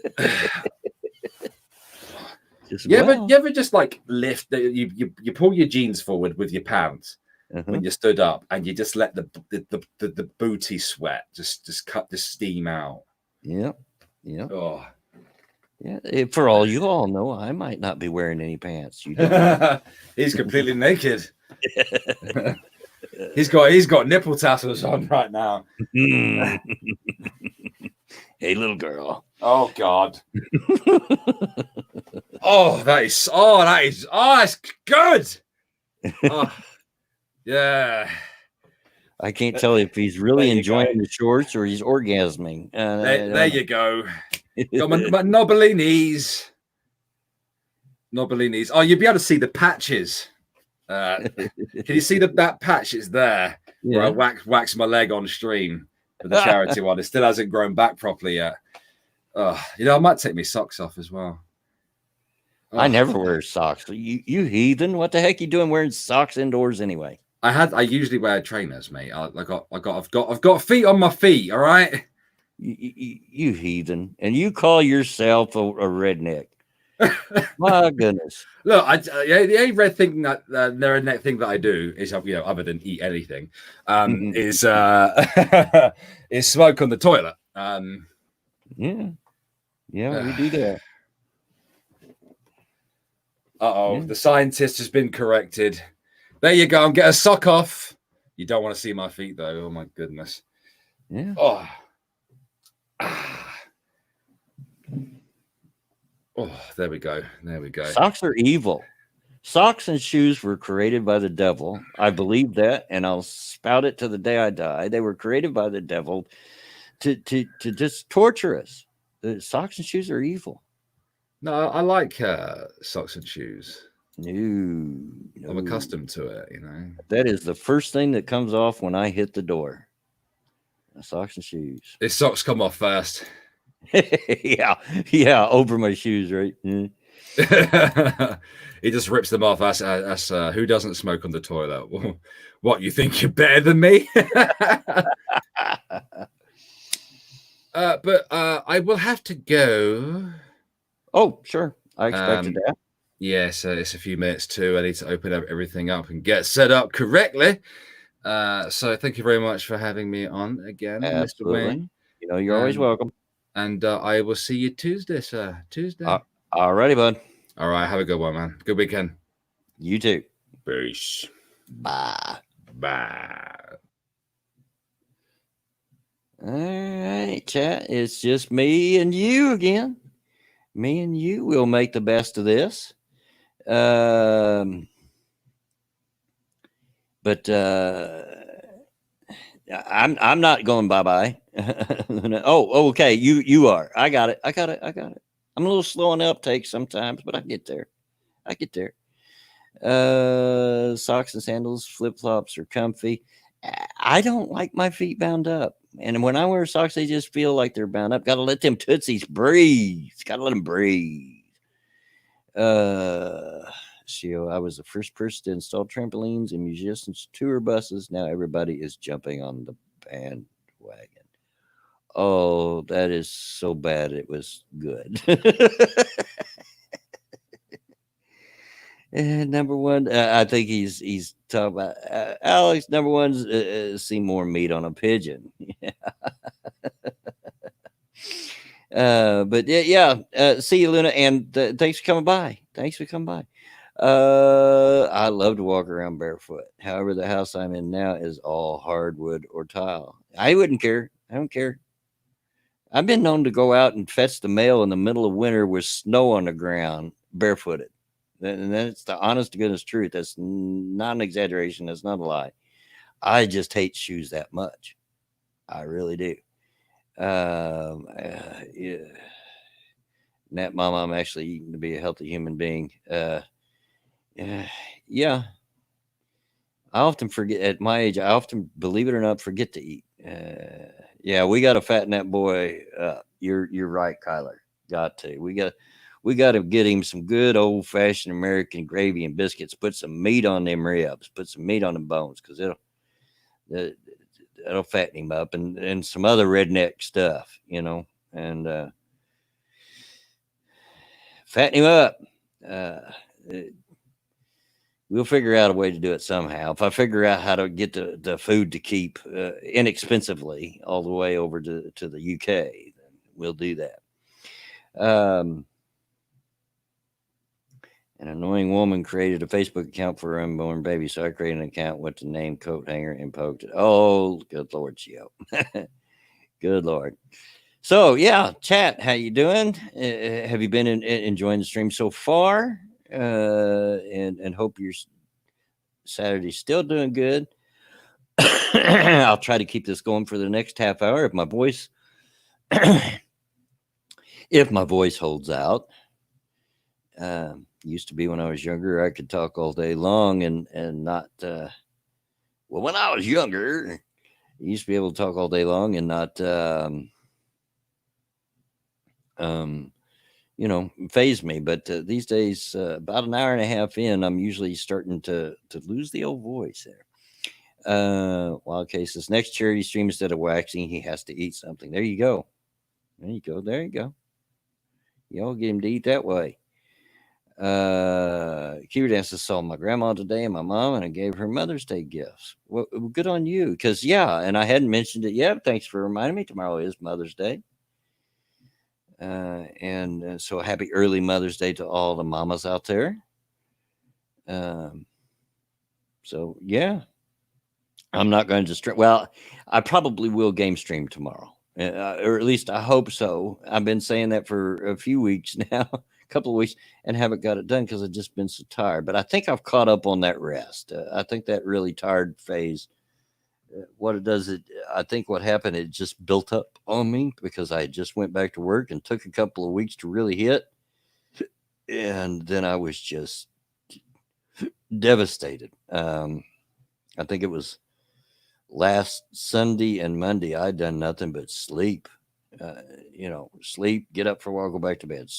you ever just like lift you pull your jeans forward with your pants when you're stood up, and you just let the booty sweat just cut the steam out. Yeah. Oh. Yeah. For all you all know, I might not be wearing any pants. You don't. He's completely naked. He's got nipple tassels on right now. Hey, little girl. Oh God. That's good. Oh, yeah. I can't tell if he's really enjoying the shorts or he's orgasming. There you go. Got my knobbly knees. Oh, you'll be able to see the patches. Can you see that patch? It's there. Yeah. Where I wax my leg on stream for the charity one. It still hasn't grown back properly yet. I might take my socks off as well. I never wear socks. You heathen! What the heck you doing wearing socks indoors anyway? I usually wear trainers, mate. I've got feet on my feet. All right. You heathen, and you call yourself a redneck? My goodness. Look, the only red thing the redneck thing that I do is, other than eat anything, is smoke on the toilet. Yeah, we do that. The scientist has been corrected. There you go. Get a sock off. You don't want to see my feet though. Oh my goodness. Yeah. Oh. Ah. Oh, there we go. There we go. Socks are evil. Socks and shoes were created by the devil. I believe that, and I'll spout it to the day I die. They were created by the devil to just torture us. The socks and shoes are evil. No, I like socks and shoes. No, I'm no. accustomed to it, you know. That is the first thing that comes off when I hit the door. Socks and shoes. His socks come off first. yeah, over my shoes, right? Mm. He just rips them off. That's who doesn't smoke on the toilet? What, you think you're better than me? But I will have to go. Oh, sure. I expected that. Yes, it's a few minutes too. I need to open up everything up and get set up correctly. So thank you very much for having me on again, Mr. Wayne. You know, you're always welcome. And I will see you Tuesday, sir. Tuesday. All righty, bud. All right. Have a good one, man. Good weekend. You too. Peace. Bye. Bye. All right, chat. It's just me and you again. Me and you will make the best of this. But I'm not going bye-bye. Oh, okay. You are. I got it. I'm a little slow on the uptake sometimes, but I get there. Socks and sandals, flip-flops are comfy. I don't like my feet bound up. And when I wear socks, they just feel like they're bound up. Got to let them tootsies breathe. Got to let them breathe. So I was the first person to install trampolines and musicians tour buses. Now everybody is jumping on the bandwagon. Oh, that is so bad. It was good. And number one, I think he's talking about Alex. Number one's see more meat on a pigeon. But yeah. See you, Luna, and thanks for coming by. I love to walk around barefoot. However, the house I'm in now is all hardwood or tile. I wouldn't care. I don't care. I've been known to go out and fetch the mail in the middle of winter with snow on the ground, barefooted. And that's the honest to goodness truth. That's not an exaggeration. That's not a lie. I just hate shoes that much. I really do. Yeah. Nat Mama, I'm actually eating to be a healthy human being. Yeah. I often forget at my age. I often, believe it or not, forget to eat. Yeah, we got to fatten that boy up. You're right, Kyler. Got to. We got to get him some good old fashioned American gravy and biscuits. Put some meat on them ribs. Put some meat on the bones because that'll fatten him up and some other redneck stuff, you know, and fatten him up. We'll figure out a way to do it somehow. If I figure out how to get the food to keep inexpensively all the way over to the UK, then we'll do that. An annoying woman created a Facebook account for her unborn baby, so I created an account with the name coat hanger and poked it. Oh, good Lord, Gio. Good Lord. So, yeah, chat, how you doing? Have you been enjoying the stream so far? And hope your Saturday's still doing good. I'll try to keep this going for the next half hour if my voice holds out. Used to be when I was younger, I could talk all day long and not. Well, when I was younger, I used to be able to talk all day long and not, phase me. But these days, about an hour and a half in, I'm usually starting to lose the old voice there. Wild cases. Next charity stream, instead of waxing, he has to eat something. There you go. Y'all get him to eat that way. Cuba Dancer saw my grandma today and my mom, and I gave her Mother's Day gifts. Well, good on you, because and I hadn't mentioned it yet. Thanks for reminding me. Tomorrow is Mother's Day, and so happy early Mother's Day to all the mamas out there. So yeah, I'm not going to just well, I probably will game stream tomorrow, or at least I hope so. I've been saying that for a few weeks now, a couple of weeks, and haven't got it done because I've just been so tired. But I think I've caught up on that rest. I think that really tired phase, what it does, I think what happened, it just built up on me because I just went back to work and took a couple of weeks to really hit, and then I was just devastated. I think it was last Sunday and Monday, I'd done nothing but sleep. Sleep, get up for a while, go back to bed.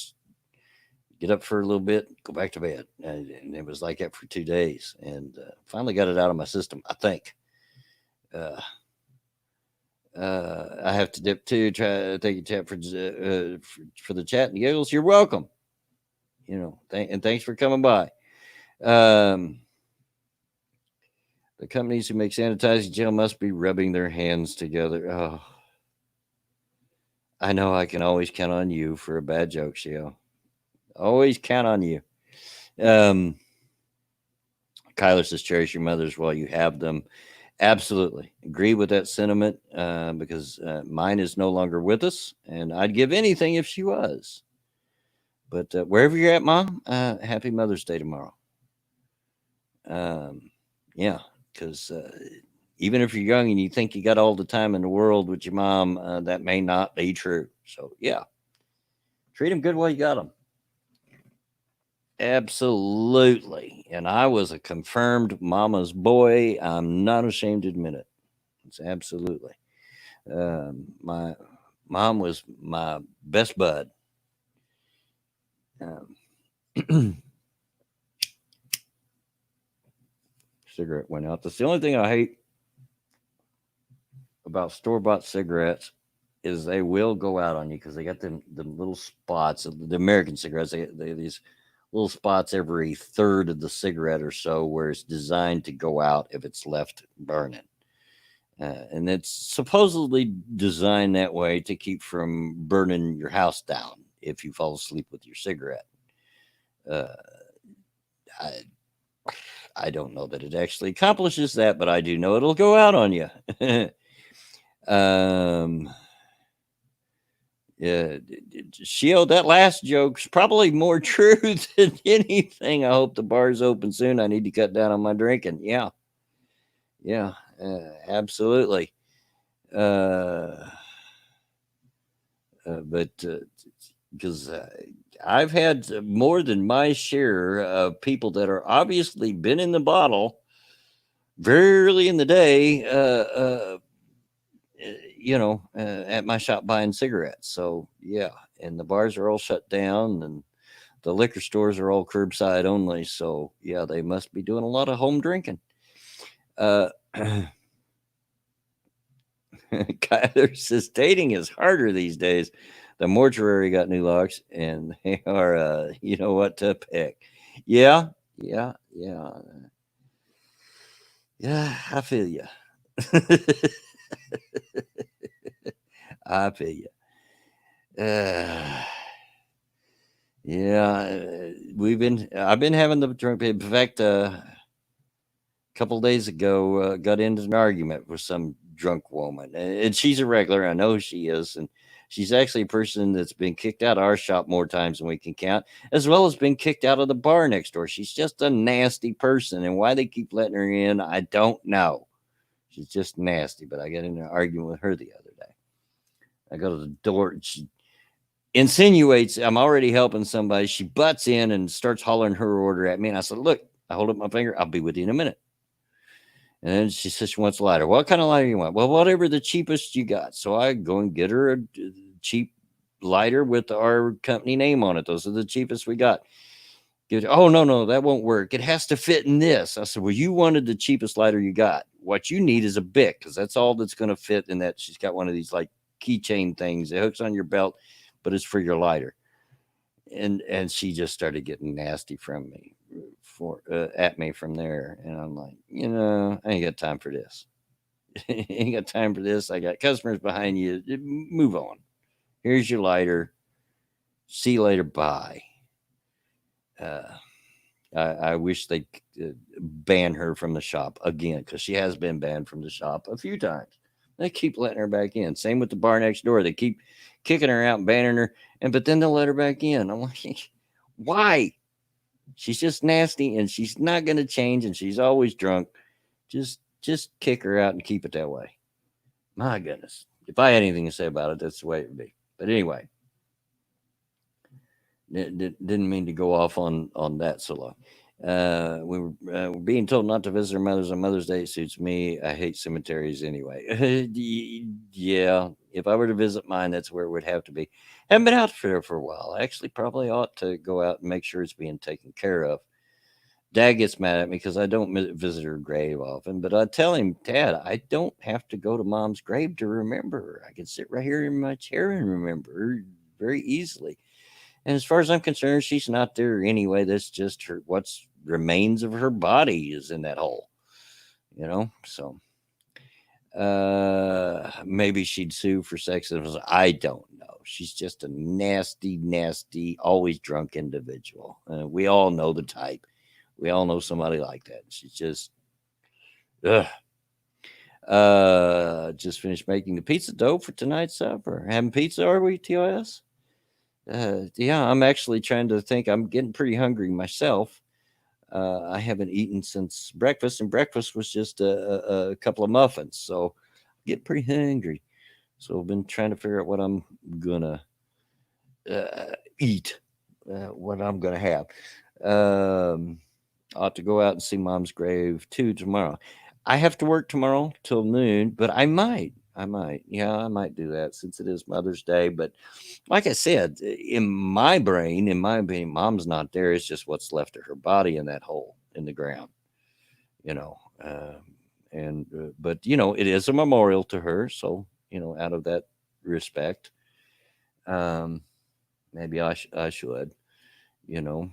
Get up for a little bit, go back to bed. And it was like that for 2 days. And finally got it out of my system, I think. I have to dip too. Try to thank you, Chat, for the chat and giggles. You're welcome. And thanks for coming by. The companies who make sanitizing gel must be rubbing their hands together. Oh, I know I can always count on you for a bad joke, Shio. Always count on you. Kyler says, cherish your mothers while you have them. Absolutely. Agree with that sentiment because mine is no longer with us, and I'd give anything if she was. But wherever you're at, Mom, happy Mother's Day tomorrow. Yeah, because even if you're young and you think you got all the time in the world with your mom, that may not be true. So, yeah, treat them good while you got them. Absolutely. And I was a confirmed mama's boy. I'm not ashamed to admit it. It's absolutely. My mom was my best bud. Cigarette went out. That's the only thing I hate about store-bought cigarettes is they will go out on you because they got them little spots. The American cigarettes, they these little spots every third of the cigarette or so where it's designed to go out if it's left burning. And it's supposedly designed that way to keep from burning your house down if you fall asleep with your cigarette. I don't know that it actually accomplishes that, but I do know it'll go out on you. Yeah, Shield, that last joke's probably more true than anything. I hope the bar's open soon. I need to cut down on my drinking. Yeah, absolutely. But because I've had more than my share of people that are obviously been in the bottle very early in the day, at my shop buying cigarettes. So, yeah, and the bars are all shut down and the liquor stores are all curbside only. So, yeah, they must be doing a lot of home drinking. Kyler says dating is harder these days. The mortuary got new locks and they are, you know what to pick. Yeah. I feel you. I feel you. I've been having the drink. In fact, a couple days ago, got into an argument with some drunk woman, and she's a regular. I know she is, and she's actually a person that's been kicked out of our shop more times than we can count, as well as been kicked out of the bar next door. She's just a nasty person, and why they keep letting her in, I don't know. She's just nasty. But I got in an argument with her the other day. I go to the door. She insinuates I'm already helping somebody. She butts in and starts hollering her order at me. And I said, look, I hold up my finger. I'll be with you in a minute. And then she says she wants a lighter. What kind of lighter you want? Well, whatever the cheapest you got. So I go and get her a cheap lighter with our company name on it. Those are the cheapest we got. Oh, no, that won't work. It has to fit in this. I said, well, you wanted the cheapest lighter you got. What you need is a Bic because that's all that's going to fit in that. She's got one of these like keychain things. It hooks on your belt, but it's for your lighter. And she just started getting nasty from me at me from there. And I'm like, I ain't got time for this. Ain't got time for this. I got customers behind you. Move on. Here's your lighter. See you later. Bye. I wish they'd ban her from the shop again, because she has been banned from the shop a few times. They keep letting her back in. Same with the bar next door. They keep kicking her out and banning her, but then they'll let her back in. I'm like, why? She's just nasty, and she's not going to change, and she's always drunk. Just kick her out and keep it that way. My goodness. If I had anything to say about it, that's the way it would be. But anyway, didn't mean to go off on that so long. We were being told not to visit our mothers on Mother's Day. It suits me. I hate cemeteries anyway. Yeah, if I were to visit mine, that's where it would have to be. Haven't been out there for a while. I actually probably ought to go out and make sure it's being taken care of. Dad gets mad at me because I don't visit her grave often, but I tell him, Dad, I don't have to go to Mom's grave to remember her. I can sit right here in my chair and remember her very easily. And as far as I'm concerned, she's not there anyway. That's just her, what's remains of her body is in that hole, So maybe she'd sue for sexism. I don't know. She's just a nasty, always drunk individual. We all know the type. We all know somebody like that. She's just, just finished making the pizza dough for tonight's supper. Having pizza, are we, TOS? Yeah, I'm actually trying to think. I'm getting pretty hungry myself. I haven't eaten since breakfast, and breakfast was just a couple of muffins. So I get pretty hungry. So I've been trying to figure out what I'm gonna eat, what I'm gonna have. Ought to go out and see Mom's grave too tomorrow. I have to work tomorrow till noon, but I might. Yeah, I might do that since it is Mother's Day. But like I said, in my brain, in my opinion, Mom's not there. It's just what's left of her body in that hole in the ground, you know. But it is a memorial to her. So, out of that respect, maybe I should, you know.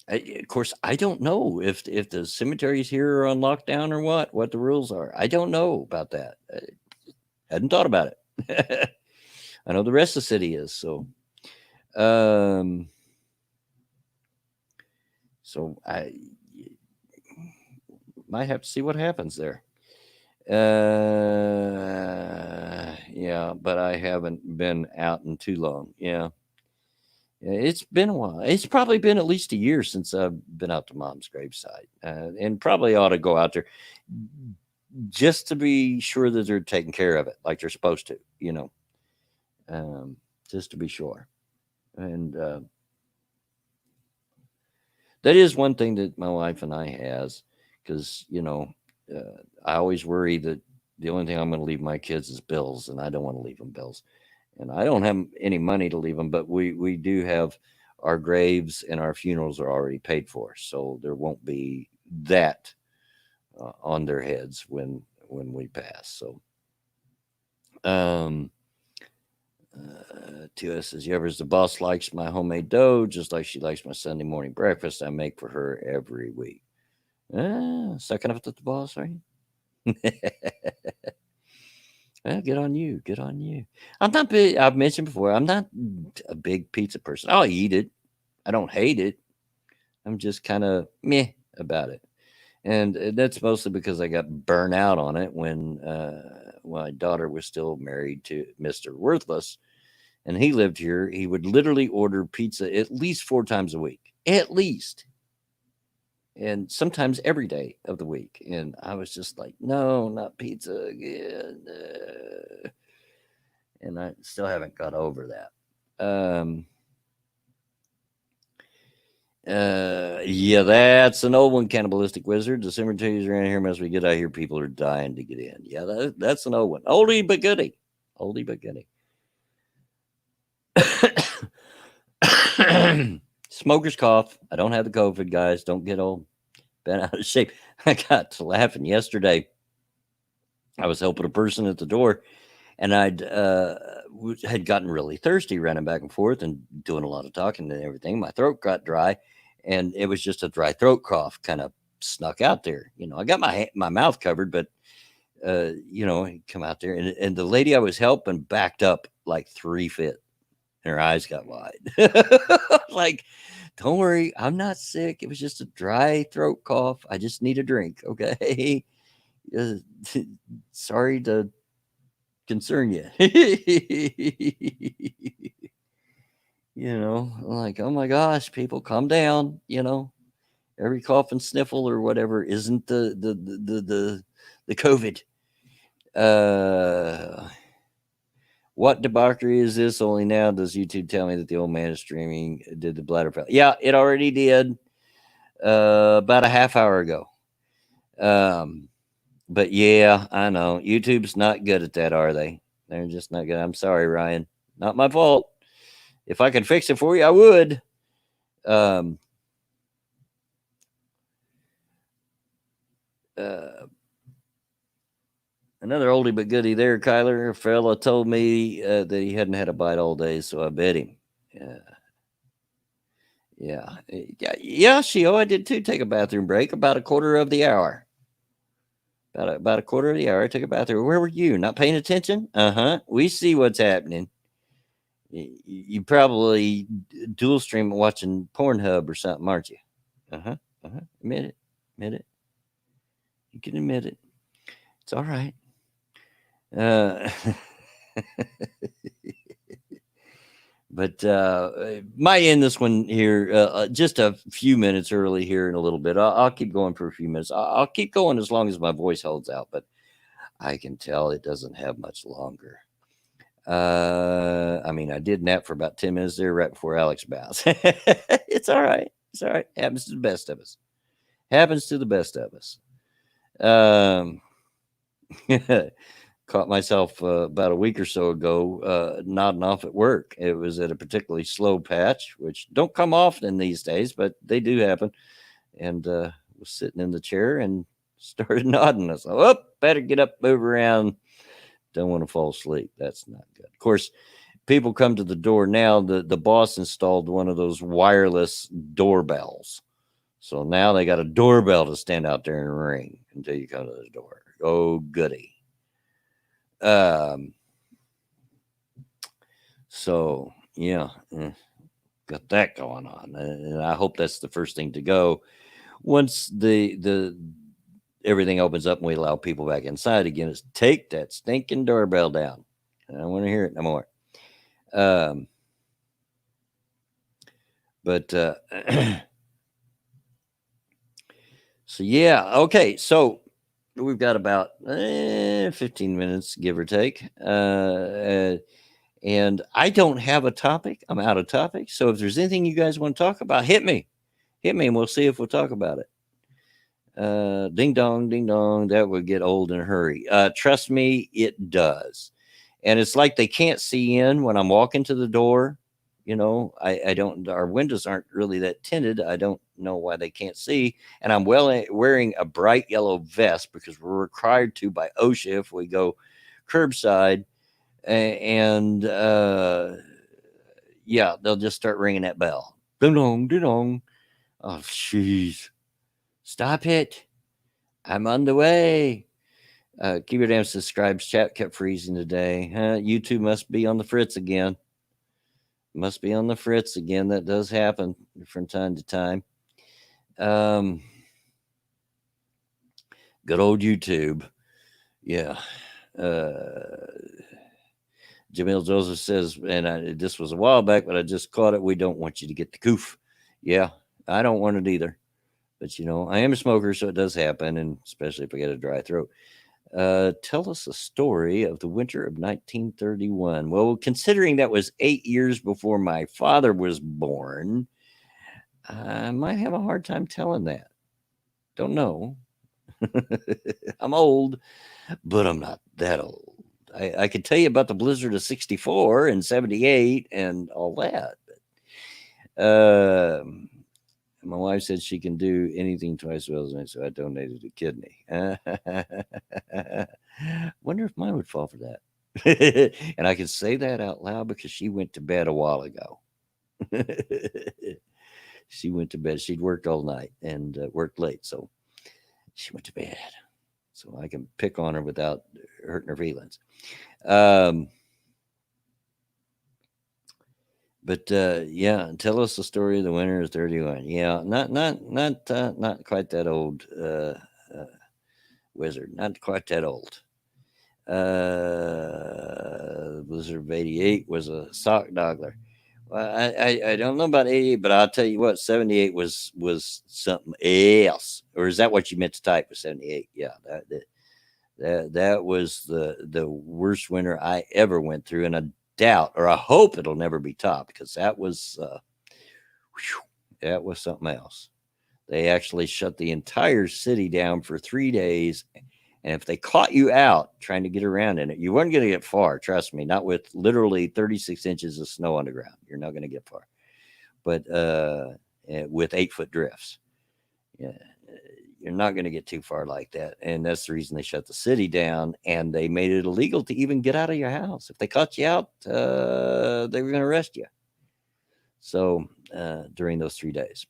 Of course, I don't know if the cemeteries here are on lockdown or what the rules are. I don't know about that. I hadn't thought about it. I know the rest of the city is. So I might have to see what happens there. Yeah, but I haven't been out in too long. Yeah. It's been a while. It's probably been at least a year since I've been out to Mom's gravesite, and probably ought to go out there just to be sure that they're taking care of it like they're supposed to, just to be sure. And that is one thing that my wife and I has, because I always worry that the only thing I'm going to leave my kids is bills, and I don't want to leave them bills. And I don't have any money to leave them, but we do have our graves and our funerals are already paid for, so there won't be that on their heads when we pass. So, Tia says, "Yevers, the boss likes my homemade dough just like she likes my Sunday morning breakfast I make for her every week." Sucking up to the boss, are you? Well, good on you. Good on you. I'm not big. I've mentioned before, I'm not a big pizza person. I'll eat it. I don't hate it. I'm just kind of meh about it. And that's mostly because I got burnt out on it when my daughter was still married to Mr. Worthless. And he lived here. He would literally order pizza at least 4 times a week. At least. And sometimes every day of the week. And I was just like, no, not pizza again. And I still haven't got over that. Yeah, that's an old one, Cannibalistic Wizard. The cemeteries around here must be good. I hear people are dying to get in. Yeah, that's an old one. Oldie but goodie. Oldie but goodie. Smoker's cough. I don't have the COVID, guys. Don't get old. Been out of shape. I got to laughing yesterday. I was helping a person at the door, and I'd had gotten really thirsty, running back and forth and doing a lot of talking and everything. My throat got dry, and it was just a dry throat cough kind of snuck out there. I got my mouth covered, but it come out there, and the lady I was helping backed up like 3 feet. and her eyes got wide. Like, don't worry, I'm not sick. It was just a dry throat cough. I just need a drink. Okay. Uh, sorry to concern you. Like, oh my gosh, people calm down. Every cough and sniffle or whatever isn't the COVID. What debauchery is this? Only now does YouTube tell me that the old man is streaming did the bladder fell. Yeah, it already did about a half hour ago. But yeah, I know YouTube's not good at that, are they? They're just not good. I'm sorry, Ryan. Not my fault. If I could fix it for you, I would. Um, Another oldie but goodie there, Kyler. A fella told me that he hadn't had a bite all day, so I bet him. Yeah. Shio, I did too. Take a bathroom break about a quarter of the hour. About a quarter of the hour, I took a bathroom. Where were you? Not paying attention? We see what's happening. You probably dual stream watching Pornhub or something, aren't you? Admit it. You can admit it. It's all right. But might end this one here just a few minutes early here in a little bit. I'll keep going for a few minutes. I'll keep going as long as my voice holds out, but I can tell it doesn't have much longer. I mean, I did nap for about 10 minutes there right before Alex bows. It's all right. It's all right. Happens to the best of us. Caught myself about a week or so ago nodding off at work. It was at a particularly slow patch, which don't come often these days, but they do happen. And was sitting in the chair and started nodding. I thought, oh, better get up, move around. Don't want to fall asleep. That's not good. Of course, people come to the door now. The boss installed one of those wireless doorbells. So now they got a doorbell to stand out there and ring until you come to the door. Oh, goody. So yeah, got that going on, and I hope that's the first thing to go once the everything opens up and we allow people back inside again. Is take that stinking doorbell down. I don't want to hear it no more. But so yeah, okay, so we've got about 15 minutes, give or take. And I don't have a topic. I'm out of topics. So if there's anything you guys want to talk about, hit me, and we'll see if we'll talk about it. Ding dong, ding dong. That would get old in a hurry. Trust me, it does. And it's like they can't see in when I'm walking to the door. I don't, our windows aren't really that tinted. I don't know why they can't see. And I'm wearing a bright yellow vest because we're required to by OSHA if we go curbside. And yeah, they'll just start ringing that bell. Ding dong, ding dong. Oh, jeez. Stop it. I'm on the way. Keep your damn subscribes. Chat kept freezing today. YouTube must be on the fritz again. That does happen from time to time. Good old YouTube. Yeah. Jamil Joseph says, and this was a while back, but I just caught it. We don't want you to get the coof. Yeah, I don't want it either. But, I am a smoker, so it does happen, and especially if I get a dry throat. Tell us a story of the winter of 1931. Well, considering that was 8 years before my father was born, I might have a hard time telling that. Don't know. I'm old, but I'm not that old. I could tell you about the blizzard of 64 and 78 and all that. But, my wife said she can do anything twice as well as me, so I donated a kidney. Wonder if mine would fall for that. And I can say that out loud because she went to bed a while ago. She went to bed. She'd worked all night and worked late, so she went to bed. So I can pick on her without hurting her feelings. But yeah, tell us the story of the winter of 31. Yeah, not quite that old, wizard. Not quite that old. Blizzard of 88 was a sock dogger. Well, I don't know about 88, but I'll tell you what, 78 was something else. Or is that what you meant to type with 78? Yeah, that was the worst winter I ever went through, and I doubt, or I hope it'll never be topped, because that was something else. They actually shut the entire city down for 3 days. And if they caught you out trying to get around in it, you weren't going to get far. Trust me, not with literally 36 inches of snow on the ground. You're not going to get far. But with 8-foot drifts, yeah, you're not going to get too far like that. And that's the reason they shut the city down, and they made it illegal to even get out of your house. If they caught you out, they were going to arrest you. So during those 3 days.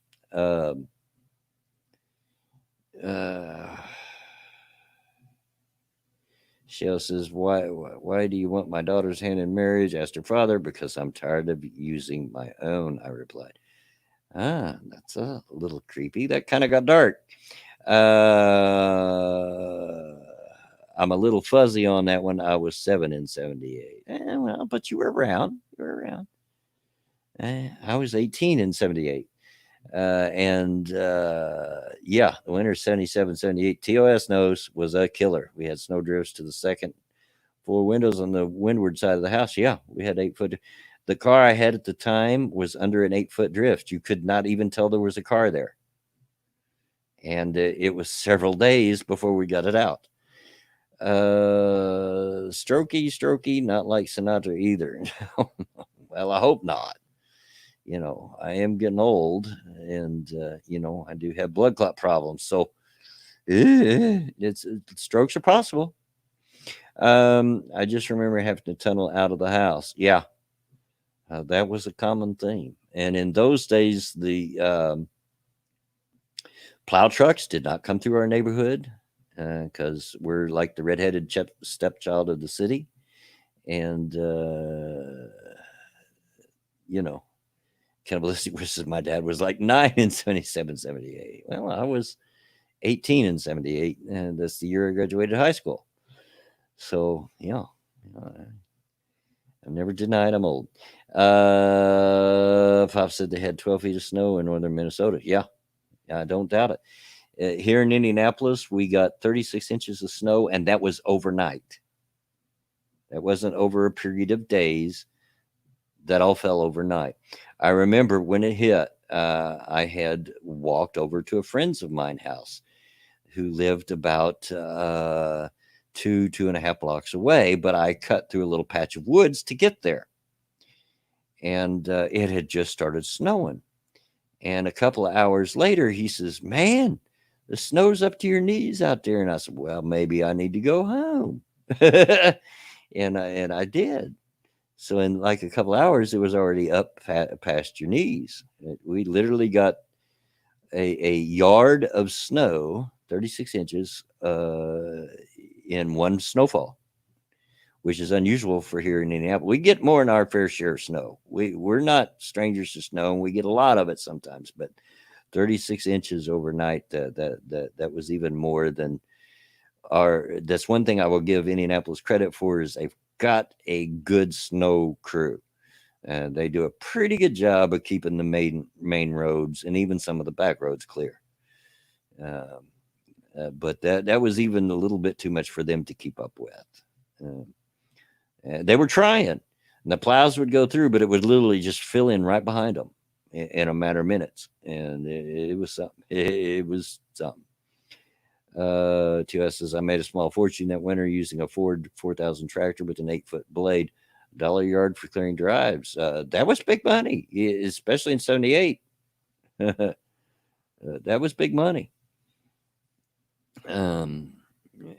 Shell says, why do you want my daughter's hand in marriage? Asked her father. Because I'm tired of using my own, I replied. That's a little creepy. That kind of got dark. I'm a little fuzzy on that one. I was 7 in 78. Well, but you were around. I was 18 in 78. Yeah, the winter 77, 78, TOS knows, was a killer. We had snow drifts to the second floor windows on the windward side of the house. Yeah, we had 8-foot. The car I had at the time was under an 8-foot drift. You could not even tell there was a car there. And it was several days before we got it out. Strokey, not like Sinatra either. Well, I hope not. I am getting old, and I do have blood clot problems, so strokes are possible. I just remember having to tunnel out of the house. Yeah, that was a common theme. And in those days, the plow trucks did not come through our neighborhood because we're like the redheaded stepchild of the city, and cannibalistic wishes. My dad was like 9 in 77, 78. Well, I was 18 in 78, and that's the year I graduated high school. So, yeah, I've never denied I'm old. Pop said they had 12 feet of snow in northern Minnesota. Yeah, I don't doubt it. Here in Indianapolis, we got 36 inches of snow, and that was overnight. That wasn't over a period of days. That all fell overnight. I remember when it hit, I had walked over to a friend's of mine house who lived about 2.5 blocks away, but I cut through a little patch of woods to get there. And it had just started snowing. And a couple of hours later, he says, "Man, the snow's up to your knees out there." And I said, "Well, maybe I need to go home." and I did. So in like a couple hours, it was already up past your knees. We literally got a yard of snow, 36 inches, in one snowfall, which is unusual for here in Indianapolis. We get more than our fair share of snow. We're not strangers to snow, and we get a lot of it sometimes. But 36 inches overnight, that was even more than our. That's one thing I will give Indianapolis credit for, is they've got a good snow crew. They do a pretty good job of keeping the main roads and even some of the back roads clear. But that was even a little bit too much for them to keep up with. They were trying, and the plows would go through, but it would literally just fill in right behind them in a matter of minutes. And it was something. It was something. TS says, I made a small fortune that winter using a Ford 4000 tractor with an 8-foot blade, $1 yard for clearing drives. That was big money, especially in 78. That was big money. And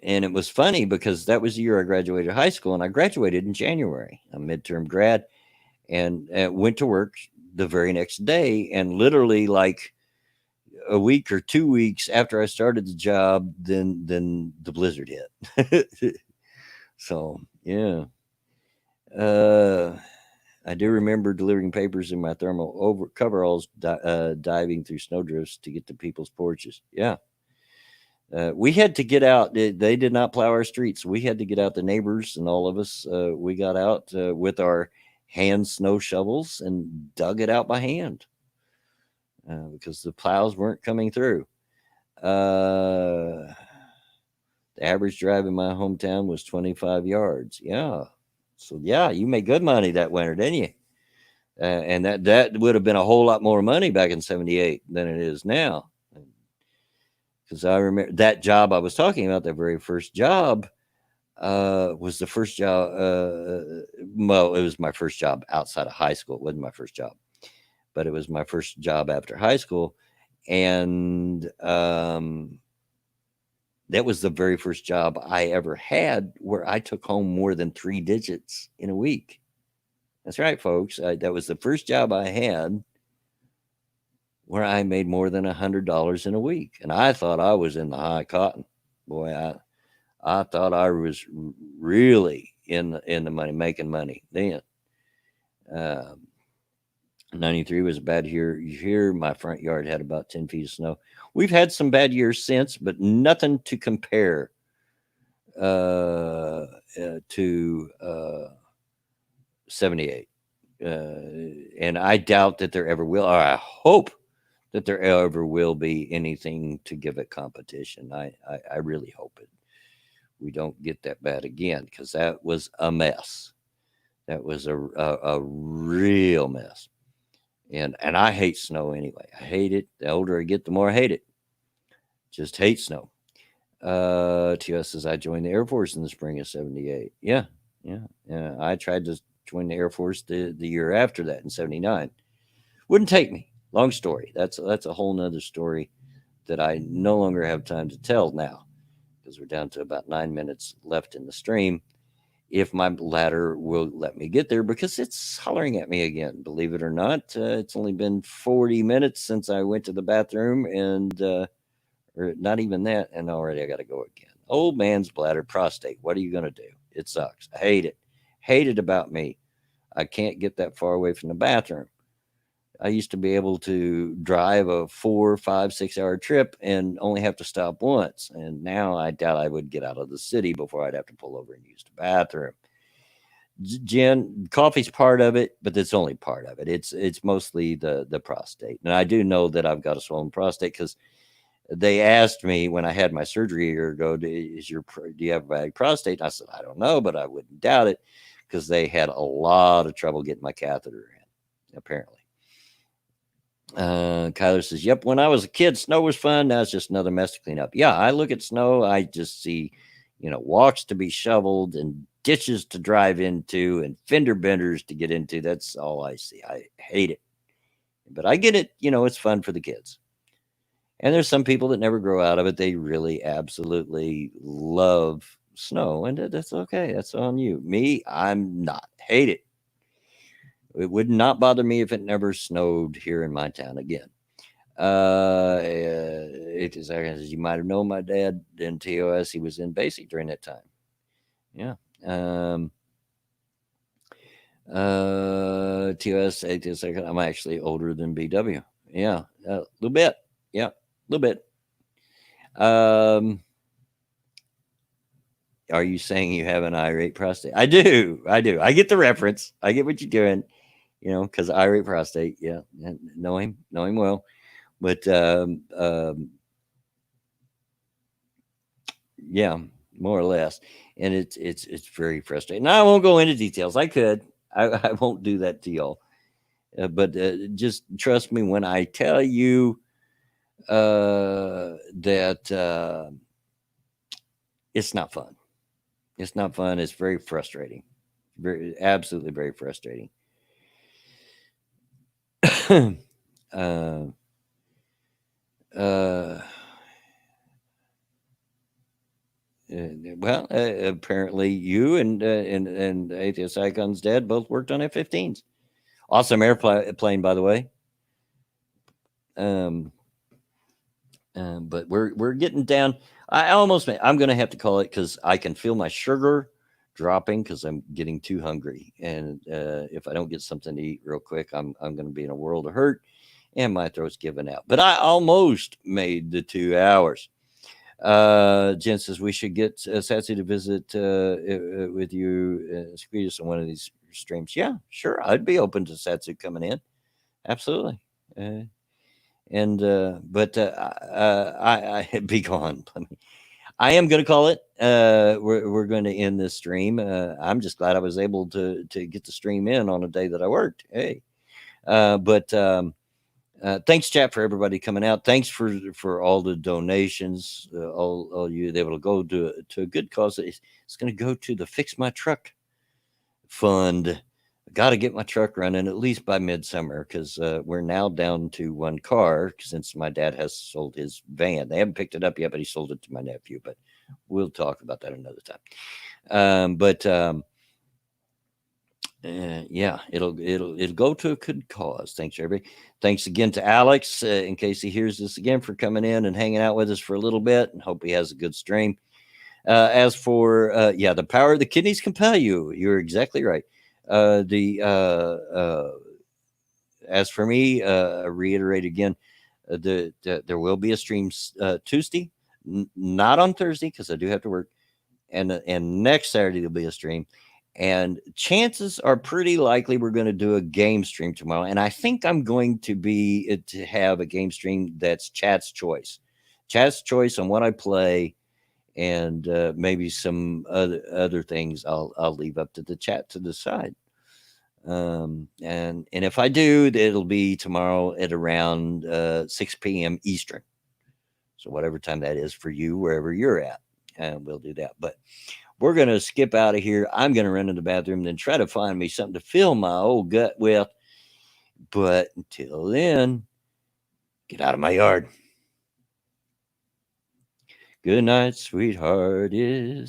it was funny because that was the year I graduated high school, and I graduated in January, a midterm grad, and went to work the very next day. And literally, like a week or 2 weeks after I started the job, then the blizzard hit. So yeah. I do remember delivering papers in my thermal coveralls, diving through snowdrifts to get to people's porches. Yeah. We had to get out. They did not plow our streets. We had to get out. The neighbors and all of us, we got out with our hand snow shovels and dug it out by hand because the plows weren't coming through. The average drive in my hometown was 25 yards. Yeah. So, yeah, you made good money that winter, didn't you? And that would have been a whole lot more money back in 78 than it is now. Because I remember that job I was talking about, that very first job, was the first job. Well, it was my first job outside of high school. It wasn't my first job, but it was my first job after high school. And that was the very first job I ever had where I took home more than 3 digits in a week. That's right, folks. That was the first job I had where I made more than $100 in a week. And I thought I was in the high cotton. Boy, I thought I was really in the money, making money then. 93 was a bad year. Here, my front yard had about 10 feet of snow. We've had some bad years since, but nothing to compare to 78. And I doubt that there ever will, or I hope that there ever will be anything to give it competition. I really hope we don't get that bad again, because that was a mess. That was a real mess. And I hate snow anyway. I hate it. The older I get, the more I hate it. Just hate snow. TS says, I joined the Air Force in the spring of 78. Yeah. I tried to join the Air Force the year after that in 79. Wouldn't take me. Long story. That's a whole nother story that I no longer have time to tell now, because we're down to about 9 minutes left in the stream. If my ladder will let me get there, because it's hollering at me again. Believe it or not, it's only been 40 minutes since I went to the bathroom, and or not even that, and already I got to go again. Old man's bladder, prostate. What are you going to do? It sucks. I hate it. Hate it about me. I can't get that far away from the bathroom. I used to be able to drive a 4, 5, 6 hour trip and only have to stop once. And now I doubt I would get out of the city before I'd have to pull over and use the bathroom. Jen, coffee's part of it, but it's only part of it. It's mostly the prostate. And I do know that I've got a swollen prostate, because they asked me when I had my surgery a year ago, do you have a bad prostate? And I said, I don't know, but I wouldn't doubt it, because they had a lot of trouble getting my catheter in, apparently. Kyler says, yep, when I was a kid, snow was fun. Now it's just another mess to clean up. Yeah, I look at snow, I just see, walks to be shoveled and ditches to drive into and fender benders to get into. That's all I see. I hate it. But I get it. It's fun for the kids. And there's some people that never grow out of it. They really absolutely love snow, and that's okay. That's on you. Me, I'm not. Hate it. It would not bother me if it never snowed here in my town again. It is, as you might have known my dad in TOS, he was in basic during that time. Yeah. TOS, I'm actually older than BW. Yeah, a little bit. Yeah, a little bit. Are you saying you have an irate prostate? I do. I get the reference. I get what you're doing. Because irate prostate, yeah, know him well, but yeah, more or less, and it's very frustrating. Now I won't go into details. I could, I won't do that to y'all, but just trust me when I tell you that it's not fun. It's not fun. It's very frustrating. Absolutely very frustrating. Well, apparently you and Atheist Icon's dad both worked on F-15s. Awesome airplane, by the way. But we're getting down. I'm going to have to call it, because I can feel my sugar dropping because I'm getting too hungry. And if I don't get something to eat real quick, I'm going to be in a world of hurt and my throat's giving out. But I almost made the 2 hours. Jen says we should get Satsy to visit with you, squeeze us on one of these streams. Yeah, sure. I'd be open to Satsu coming in. Absolutely. But I be gone. I am going to call it. We're going to end this stream. I'm just glad I was able to get the stream in on a day that I worked. Hey, thanks, chat, for everybody coming out. Thanks for all the donations. All you able to go to a good cause. It's going to go to the Fix My Truck Fund. Got to get my truck running at least by midsummer because we're now down to one car since my dad has sold his van. They haven't picked it up yet, but he sold it to my nephew. But we'll talk about that another time. Yeah, it'll go to a good cause. Thanks, everybody. Thanks again to Alex, in case he hears this again, for coming in and hanging out with us for a little bit, and hope he has a good stream. As for the power of the kidneys compel you. You're exactly right. As for me, reiterate again, there will be a stream Tuesday, not on Thursday because I do have to work, and next Saturday there'll be a stream. And chances are pretty likely we're going to do a game stream tomorrow. And I think I'm going to have a game stream that's chat's choice on what I play, and maybe some other things I'll leave up to the chat to decide. And if I do, it'll be tomorrow at around 6 p.m. Eastern. So whatever time that is for you, wherever you're at, and we'll do that. But we're going to skip out of here. I'm going to run to the bathroom, then try to find me something to fill my old gut with. But until then, get out of my yard. Good night, sweetheart. Is